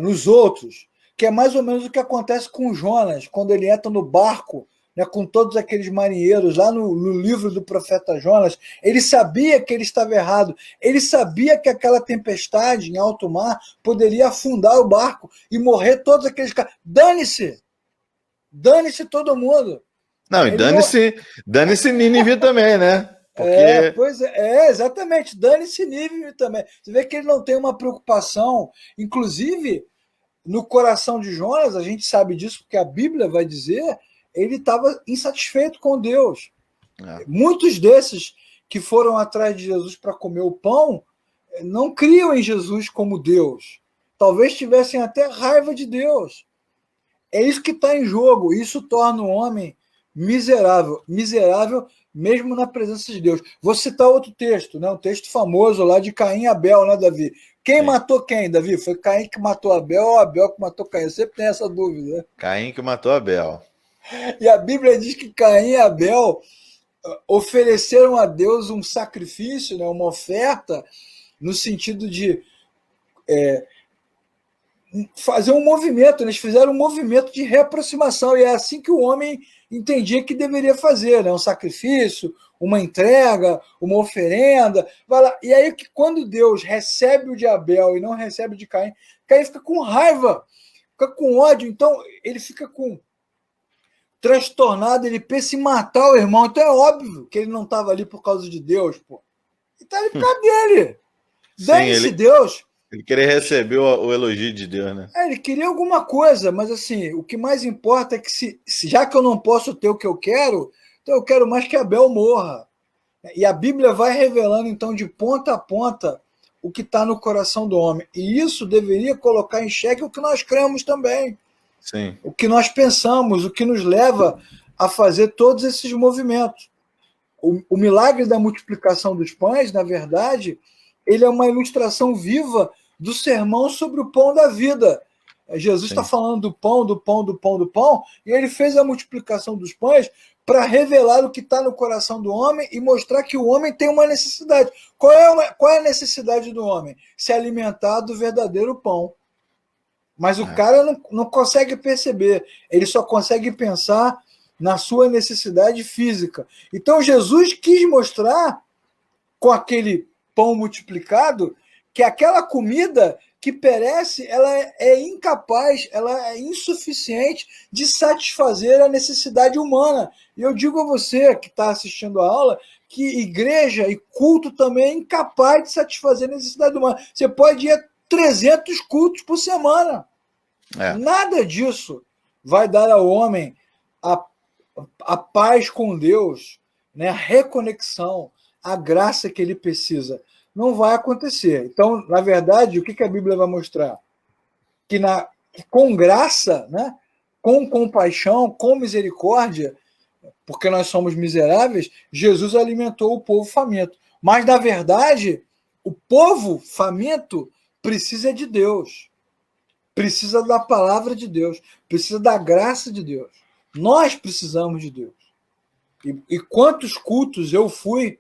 Nos outros, que é mais ou menos o que acontece com Jonas, quando ele entra no barco, né, com todos aqueles marinheiros, lá no livro do profeta Jonas. Ele sabia que ele estava errado, ele sabia que aquela tempestade em alto mar poderia afundar o barco e morrer todos aqueles caras. Dane-se todo mundo. Não, e dane-se Nínive também, né? Porque... pois exatamente, dane-se Nínive também. Você vê que ele não tem uma preocupação, inclusive no coração de Jonas, a gente sabe disso porque a Bíblia vai dizer, ele estava insatisfeito com Deus. Muitos desses que foram atrás de Jesus para comer o pão não criam em Jesus como Deus. Talvez tivessem até raiva de Deus. É isso que está em jogo. Isso torna o homem miserável mesmo na presença de Deus. Vou citar outro texto, né? Um texto famoso lá de Caim e Abel, né, Davi? Quem matou quem, Davi? Foi Caim que matou Abel ou Abel que matou Caim? Eu sempre tem essa dúvida, né? Caim que matou Abel. E a Bíblia diz que Caim e Abel ofereceram a Deus um sacrifício, né, uma oferta, no sentido de fazer um movimento. Eles fizeram um movimento de reaproximação, e é assim que o homem entendia que deveria fazer, né? Um sacrifício, uma entrega, uma oferenda. Vai lá. E aí, quando Deus recebe o de Abel e não recebe o de Caim, Caim fica com raiva, fica com ódio, então ele fica transtornado, ele pensa em matar o irmão. Então é óbvio que ele não estava ali por causa de Deus, pô. Ele estava ali por causa dele. Dane-se Deus. Ele queria receber o elogio de Deus, né? Ele queria alguma coisa, mas assim, o que mais importa é que já que eu não posso ter o que eu quero, então eu quero mais que Abel morra. E a Bíblia vai revelando, então, de ponta a ponta, o que está no coração do homem. E isso deveria colocar em xeque o que nós cremos também. Sim. O que nós pensamos, o que nos leva a fazer todos esses movimentos. O milagre da multiplicação dos pães, na verdade, ele é uma ilustração viva do sermão sobre o pão da vida. Jesus está falando do pão, e ele fez a multiplicação dos pães para revelar o que está no coração do homem e mostrar que o homem tem uma necessidade. Qual é a necessidade do homem? Se alimentar do verdadeiro pão. Mas o cara não consegue perceber, ele só consegue pensar na sua necessidade física. Então Jesus quis mostrar, com aquele pão multiplicado, que aquela comida que perece, ela é incapaz, ela é insuficiente de satisfazer a necessidade humana. E eu digo a você que está assistindo a aula que igreja e culto também é incapaz de satisfazer a necessidade humana. Você pode ir a 300 cultos por semana. Nada disso vai dar ao homem a paz com Deus, né? A reconexão, a graça que ele precisa. Não vai acontecer. Então, na verdade, o que a Bíblia vai mostrar? Que com graça, né? Com compaixão, com misericórdia, porque nós somos miseráveis, Jesus alimentou o povo faminto. Mas, na verdade, o povo faminto precisa de Deus. Precisa da palavra de Deus. Precisa da graça de Deus. Nós precisamos de Deus. E quantos cultos eu fui,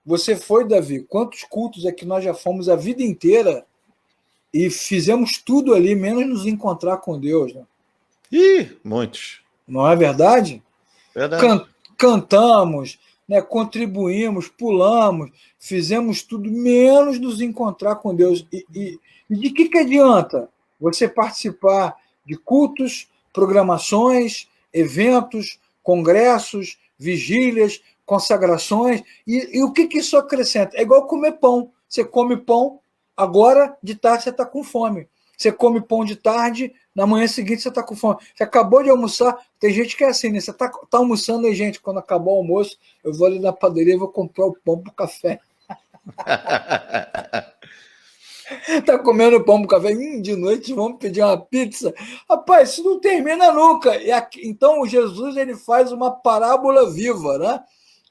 você foi, Davi? Quantos cultos é que nós já fomos a vida inteira e fizemos tudo ali, menos nos encontrar com Deus, né? Muitos. Não é verdade? Verdade. Cantamos, né? Contribuímos, pulamos, fizemos tudo, menos nos encontrar com Deus. E de que adianta você participar de cultos, programações, eventos, congressos, vigílias, consagrações, e o que isso acrescenta? É igual comer pão. Você come pão, agora de tarde você está com fome. Você come pão de tarde, na manhã seguinte você está com fome. Você acabou de almoçar, tem gente que é assim, né? Você tá almoçando aí, gente, quando acabar o almoço, eu vou ali na padaria e vou comprar o pão pro café. Tá comendo pão pro café, de noite vamos pedir uma pizza. Rapaz, isso não termina nunca. Então, Jesus ele faz uma parábola viva, né?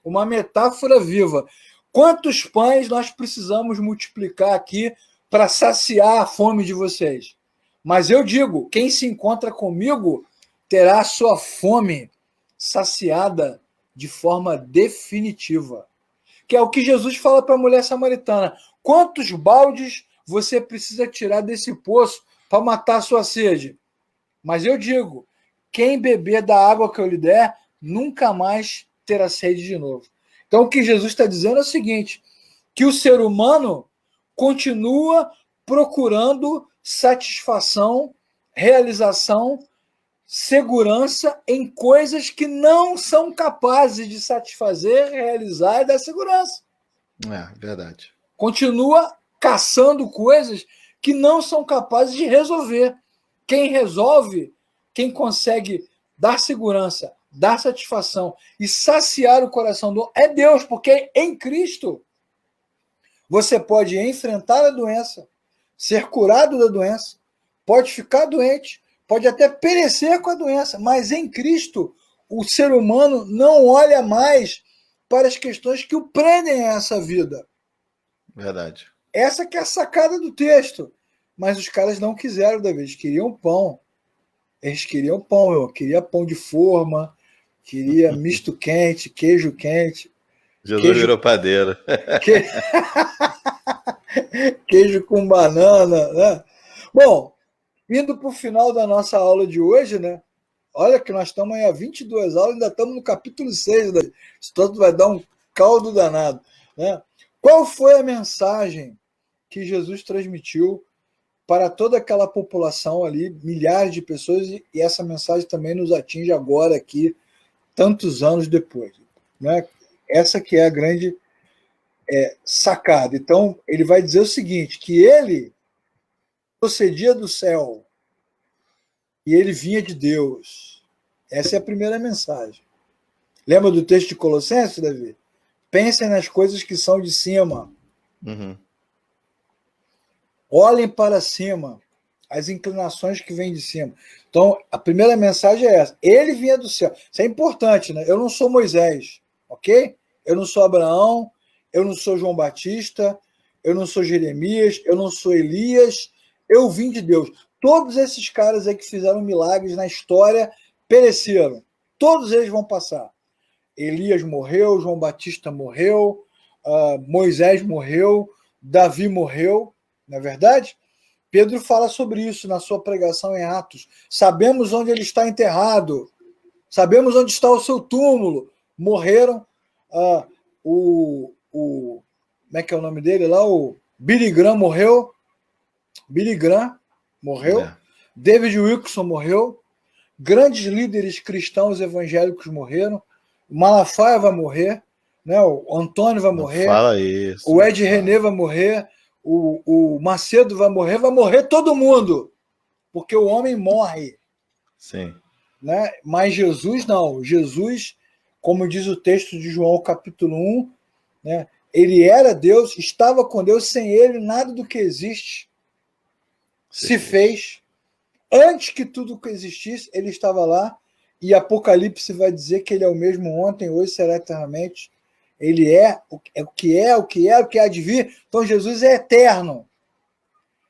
Uma metáfora viva. Quantos pães nós precisamos multiplicar aqui para saciar a fome de vocês? Mas eu digo, quem se encontra comigo terá a sua fome saciada de forma definitiva. Que é o que Jesus fala para a mulher samaritana. Quantos baldes você precisa tirar desse poço para matar a sua sede? Mas eu digo, quem beber da água que eu lhe der, nunca mais terá sede de novo. Então, o que Jesus está dizendo é o seguinte, que o ser humano continua procurando satisfação, realização, segurança em coisas que não são capazes de satisfazer, realizar e dar segurança. É, verdade. Continua caçando coisas que não são capazes de resolver. Quem resolve, quem consegue dar segurança, dar satisfação e saciar o coração do é Deus, porque em Cristo você pode enfrentar a doença, ser curado da doença, pode ficar doente, pode até perecer com a doença, mas em Cristo o ser humano não olha mais para as questões que o prendem a essa vida. Verdade. Essa que é a sacada do texto. Mas os caras não quiseram, David, eles queriam pão. Eles queriam pão, eu queria pão de forma, queria misto quente, queijo quente. Jesus virou padeiro. Queijo com banana, né? Bom, indo para o final da nossa aula de hoje, né? Olha que nós estamos aí há 22 aulas, ainda estamos no capítulo 6, né? Isso tudo vai dar um caldo danado, né? Qual foi a mensagem que Jesus transmitiu para toda aquela população ali, milhares de pessoas, e essa mensagem também nos atinge agora aqui, tantos anos depois, né? Essa que é a grande sacada. Então, ele vai dizer o seguinte, que ele procedia do céu e ele vinha de Deus. Essa é a primeira mensagem. Lembra do texto de Colossenses, Davi? Pensem nas coisas que são de cima. Uhum. Olhem para cima, as inclinações que vêm de cima. Então, a primeira mensagem é essa. Ele vinha do céu. Isso é importante, né? Eu não sou Moisés, ok? Eu não sou Abraão, eu não sou João Batista, eu não sou Jeremias, eu não sou Elias, eu vim de Deus. Todos esses caras aí que fizeram milagres na história pereceram. Todos eles vão passar. Elias morreu, João Batista morreu, Moisés morreu, Davi morreu, não é verdade? Pedro fala sobre isso na sua pregação em Atos. Sabemos onde ele está enterrado, sabemos onde está o seu túmulo. Morreram como é que é o nome dele lá? O Billy Graham morreu. Billy Graham morreu. É. David Wilkerson morreu. Grandes líderes cristãos evangélicos morreram. O Malafaia vai morrer. Né? O Antônio vai morrer. Fala isso. O Ed René vai morrer. O Macedo vai morrer todo mundo. Porque o homem morre. Sim. Né? Mas Jesus não. Jesus, como diz o texto de João, capítulo 1, né? Ele era Deus, estava com Deus, sem ele nada do que existe se fez. Antes que tudo que existisse, ele estava lá, e Apocalipse vai dizer que ele é o mesmo ontem, hoje, será eternamente. Ele é o que há de vir. Então Jesus é eterno.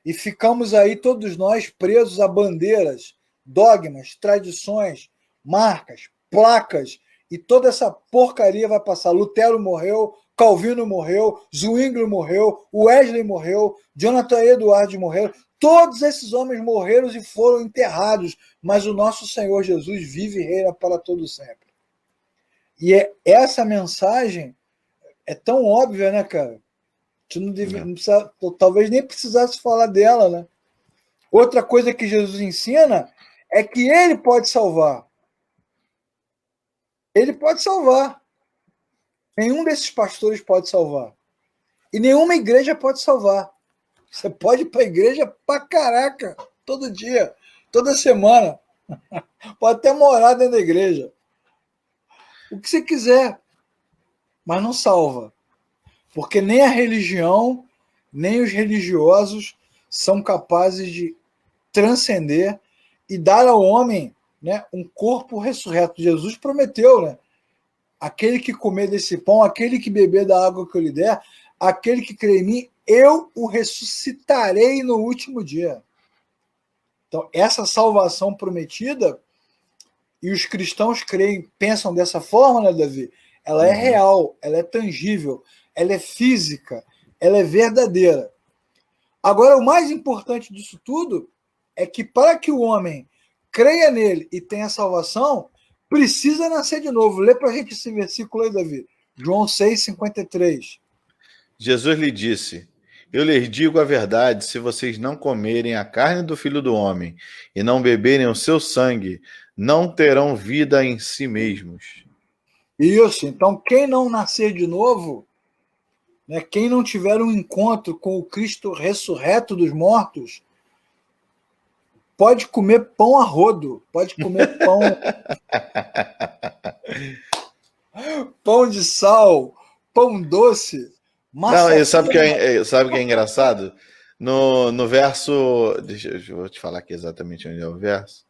E ficamos aí todos nós presos a bandeiras, dogmas, tradições, marcas, placas, e toda essa porcaria vai passar. Lutero morreu, Calvino morreu, Zwingli morreu, Wesley morreu, Jonathan Edwards morreu. Todos esses homens morreram e foram enterrados, mas o nosso Senhor Jesus vive e reina para todo sempre. E essa mensagem é tão óbvia, né, cara? Não precisa, talvez nem precisasse falar dela, né? Outra coisa que Jesus ensina é que ele pode salvar. Ele pode salvar. Nenhum desses pastores pode salvar. E nenhuma igreja pode salvar. Você pode ir para a igreja pra caraca. todo dia, toda semana. Pode até morar dentro da igreja. O que você quiser, mas não salva. Porque nem a religião, nem os religiosos são capazes de transcender e dar ao homem, né, um corpo ressurreto. Jesus prometeu, né? Aquele que comer desse pão, aquele que beber da água que eu lhe der, aquele que crê em mim, eu o ressuscitarei no último dia. Então, essa salvação prometida, e os cristãos creem, pensam dessa forma, né, Davi? Ela é real, ela é tangível, ela é física, ela é verdadeira. Agora, o mais importante disso tudo é que para que o homem creia nele e tenha salvação, precisa nascer de novo. Lê para a gente esse versículo aí, Davi. João 6,53. Jesus lhe disse: Eu lhes digo a verdade, se vocês não comerem a carne do Filho do Homem e não beberem o seu sangue, não terão vida em si mesmos. Isso, então quem não nascer de novo, né, quem não tiver um encontro com o Cristo ressurreto dos mortos, pode comer pão a rodo, pode comer pão de sal, pão doce, massa. Não, e sabe o que é engraçado? No verso. Eu vou te falar aqui exatamente onde é o verso.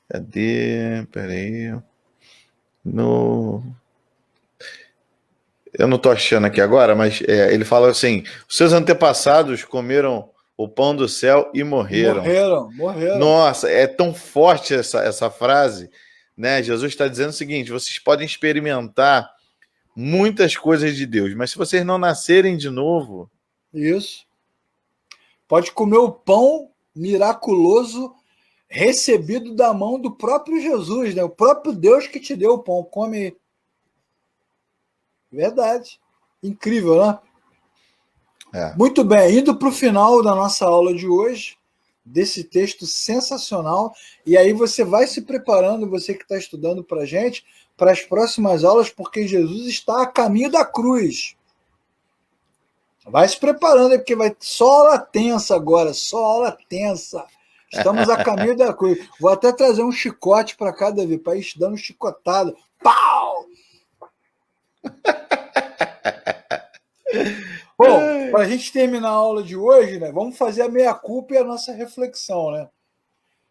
Cadê? Peraí. Eu não estou achando aqui agora, mas ele fala assim: os seus antepassados comeram o pão do céu e morreram. Morreram. Nossa, é tão forte essa frase, né? Jesus está dizendo o seguinte: vocês podem experimentar muitas coisas de Deus, mas se vocês não nascerem de novo... Isso. Pode comer o pão miraculoso recebido da mão do próprio Jesus, né? O próprio Deus que te deu o pão. Come. Verdade. Incrível, né? É. Muito bem, indo para o final da nossa aula de hoje, desse texto sensacional, e aí você vai se preparando, você que está estudando para a gente, para as próximas aulas, porque Jesus está a caminho da cruz. Vai se preparando, porque vai só aula tensa agora, só aula tensa. Estamos a caminho da cruz. Vou até trazer um chicote para cá, Davi, para ir dando chicotada. Pau! Bom, para a gente terminar a aula de hoje, né, vamos fazer a meia-culpa e a nossa reflexão, né?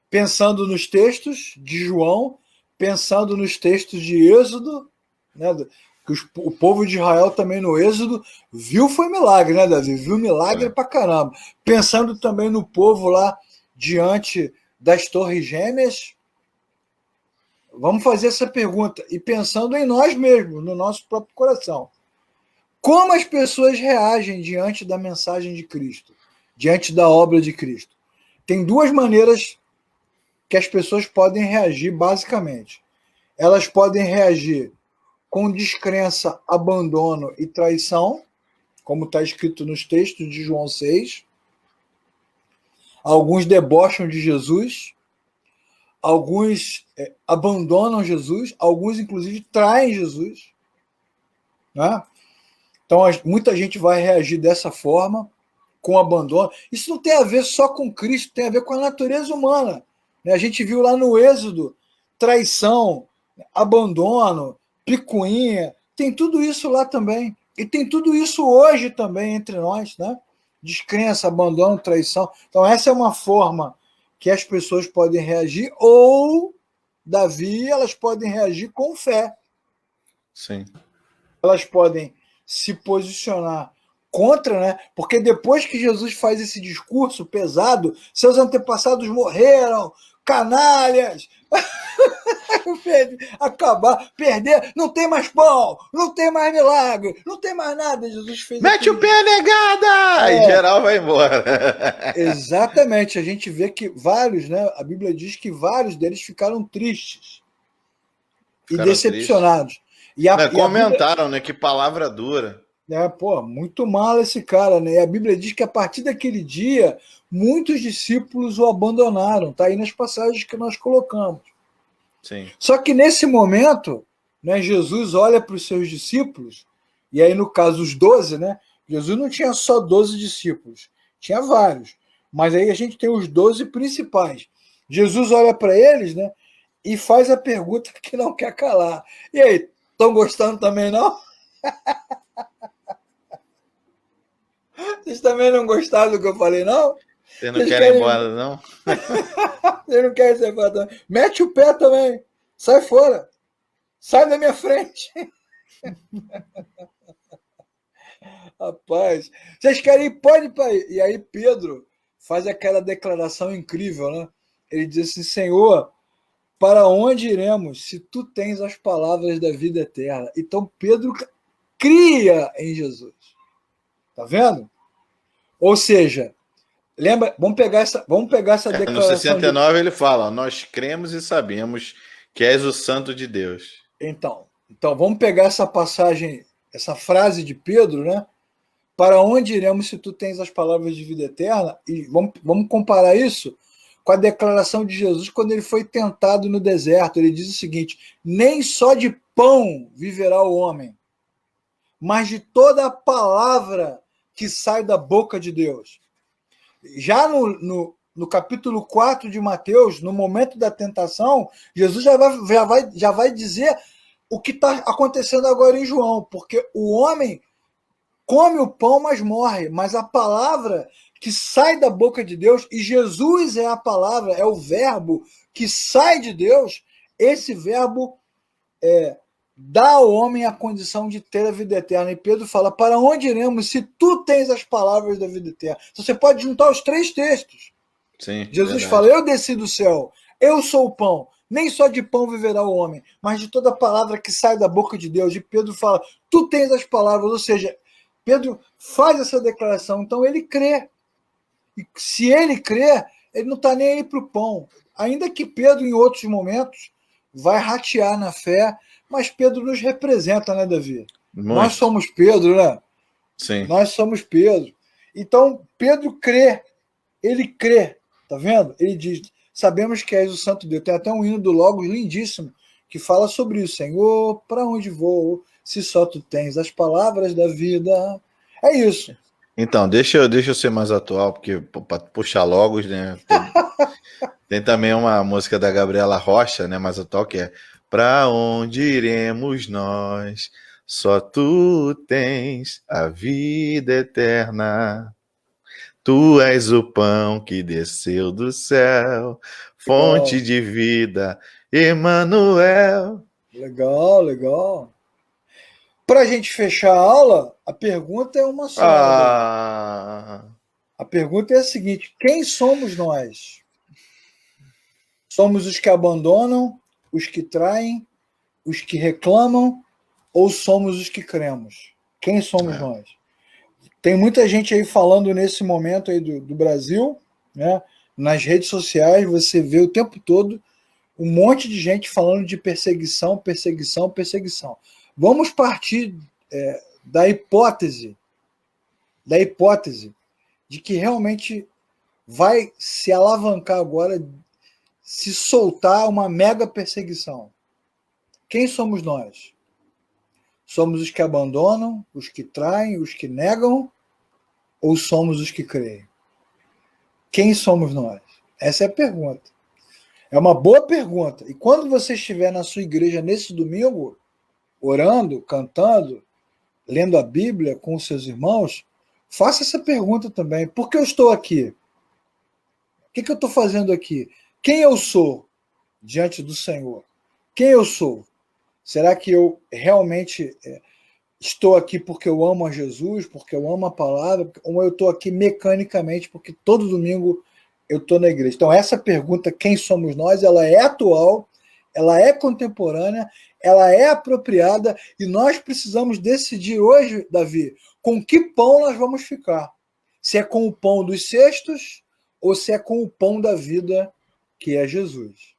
Pensando nos textos de João, pensando nos textos de Êxodo, né? Que o povo de Israel também no Êxodo viu foi milagre, né, Davi? Viu milagre pra caramba. Pensando também no povo lá diante das Torres Gêmeas. Vamos fazer essa pergunta. E pensando em nós mesmos, no nosso próprio coração. Como as pessoas reagem diante da mensagem de Cristo, diante da obra de Cristo? Tem duas maneiras que as pessoas podem reagir, basicamente. Elas podem reagir com descrença, abandono e traição, como está escrito nos textos de João 6. Alguns debocham de Jesus, alguns abandonam Jesus, alguns, inclusive, traem Jesus. Né? Então, muita gente vai reagir dessa forma, com abandono. Isso não tem a ver só com Cristo, tem a ver com a natureza humana. A gente viu lá no Êxodo traição, abandono, picuinha, tem tudo isso lá também. E tem tudo isso hoje também entre nós, né? Descrença, abandono, traição. Então, essa é uma forma que as pessoas podem reagir, ou, Davi, elas podem reagir com fé. Sim. Elas podem se posicionar contra, né? Porque depois que Jesus faz esse discurso pesado, seus antepassados morreram, canalhas, perder, não tem mais pão, não tem mais milagre, não tem mais nada. Jesus fez. Mete o pé, negada! Aí geral vai embora. Exatamente, a gente vê que vários, né? A Bíblia diz que vários deles ficaram tristes e decepcionados. Comentaram, né? Que palavra dura. Muito mal esse cara, né? E a Bíblia diz que a partir daquele dia, muitos discípulos o abandonaram. Está aí nas passagens que nós colocamos. Sim. Só que nesse momento, né, Jesus olha para os seus discípulos, e aí no caso os 12, né? Jesus não tinha só 12 discípulos, Tinha vários. Mas aí a gente tem os 12 principais. Jesus olha para eles, né, e faz a pergunta que não quer calar. E aí, estão gostando também, não? Vocês também não gostaram do que eu falei, não? Vocês não Vocês querem ir querem... embora, não? Vocês não querem ser fora também? Mete o pé também. Sai fora. Sai da minha frente. Rapaz, vocês querem ir? Pode ir para ir. E aí Pedro faz aquela declaração incrível, né? Ele diz assim, Senhor, para onde iremos se tu tens as palavras da vida eterna? Então Pedro cria em Jesus. Tá vendo? Ou seja, lembra, vamos pegar essa No declaração 69 ele fala, nós cremos e sabemos que és o Santo de Deus. Então, vamos pegar essa passagem, essa frase de Pedro, né? Para onde iremos se tu tens as palavras de vida eterna? E vamos comparar isso com a declaração de Jesus quando ele foi tentado no deserto. Ele diz o seguinte, nem só de pão viverá o homem, mas de toda a palavra que sai da boca de Deus. Já no capítulo 4 de Mateus, no momento da tentação, Jesus já vai dizer o que está acontecendo agora em João, porque o homem come o pão, mas morre, mas a palavra que sai da boca de Deus, e Jesus é a palavra, é o verbo que sai de Deus, esse verbo dá ao homem a condição de ter a vida eterna. E Pedro fala, para onde iremos se tu tens as palavras da vida eterna? Você pode juntar os 3 textos. Sim, Jesus verdade. fala, eu desci do céu, eu sou o pão, nem só de pão viverá o homem, mas de toda palavra que sai da boca de Deus. E Pedro fala, tu tens as palavras, ou seja, Pedro faz essa declaração, então ele crê. E se ele crê, ele não está nem aí para o pão. Ainda que Pedro, em outros momentos, vai ratear na fé, mas Pedro nos representa, né, Davi? Muito. Nós somos Pedro, né? Sim. Nós somos Pedro. Então, Pedro crê. Ele crê, tá vendo? Ele diz, sabemos que és o Santo Deus. Tem até um hino do Logos lindíssimo que fala sobre isso. Senhor, para onde vou, se só tu tens as palavras da vida? É isso. Então, deixa eu ser mais atual, porque para puxar Logos, né? Tem também uma música da Gabriela Rocha, né? Mais atual, que é Pra onde iremos nós? Só tu tens a vida eterna. Tu és o pão que desceu do céu, fonte de vida, Emmanuel. Legal. Para a gente fechar a aula, a pergunta é uma só. A pergunta é a seguinte, quem somos nós? Somos os que abandonam, os que traem, os que reclamam, ou somos os que cremos? Quem somos nós? Tem muita gente aí falando nesse momento aí do Brasil, né? Nas redes sociais, você vê o tempo todo um monte de gente falando de perseguição. Vamos partir da hipótese de que realmente vai se alavancar agora, se soltar uma mega perseguição. Quem somos nós? Somos os que abandonam, os que traem, os que negam, ou somos os que creem? Quem somos nós? Essa é a pergunta. É uma boa pergunta. E quando você estiver na sua igreja nesse domingo, orando, cantando, lendo a Bíblia com os seus irmãos, faça essa pergunta também. Por que eu estou aqui? O que eu estou fazendo aqui? Quem eu sou diante do Senhor? Quem eu sou? Será que eu realmente estou aqui porque eu amo a Jesus, porque eu amo a palavra, ou eu estou aqui mecanicamente porque todo domingo eu estou na igreja? Então essa pergunta, quem somos nós, ela é atual, ela é contemporânea, ela é apropriada e nós precisamos decidir hoje, Davi, com que pão nós vamos ficar. Se é com o pão dos cestos ou se é com o pão da vida, que é Jesus.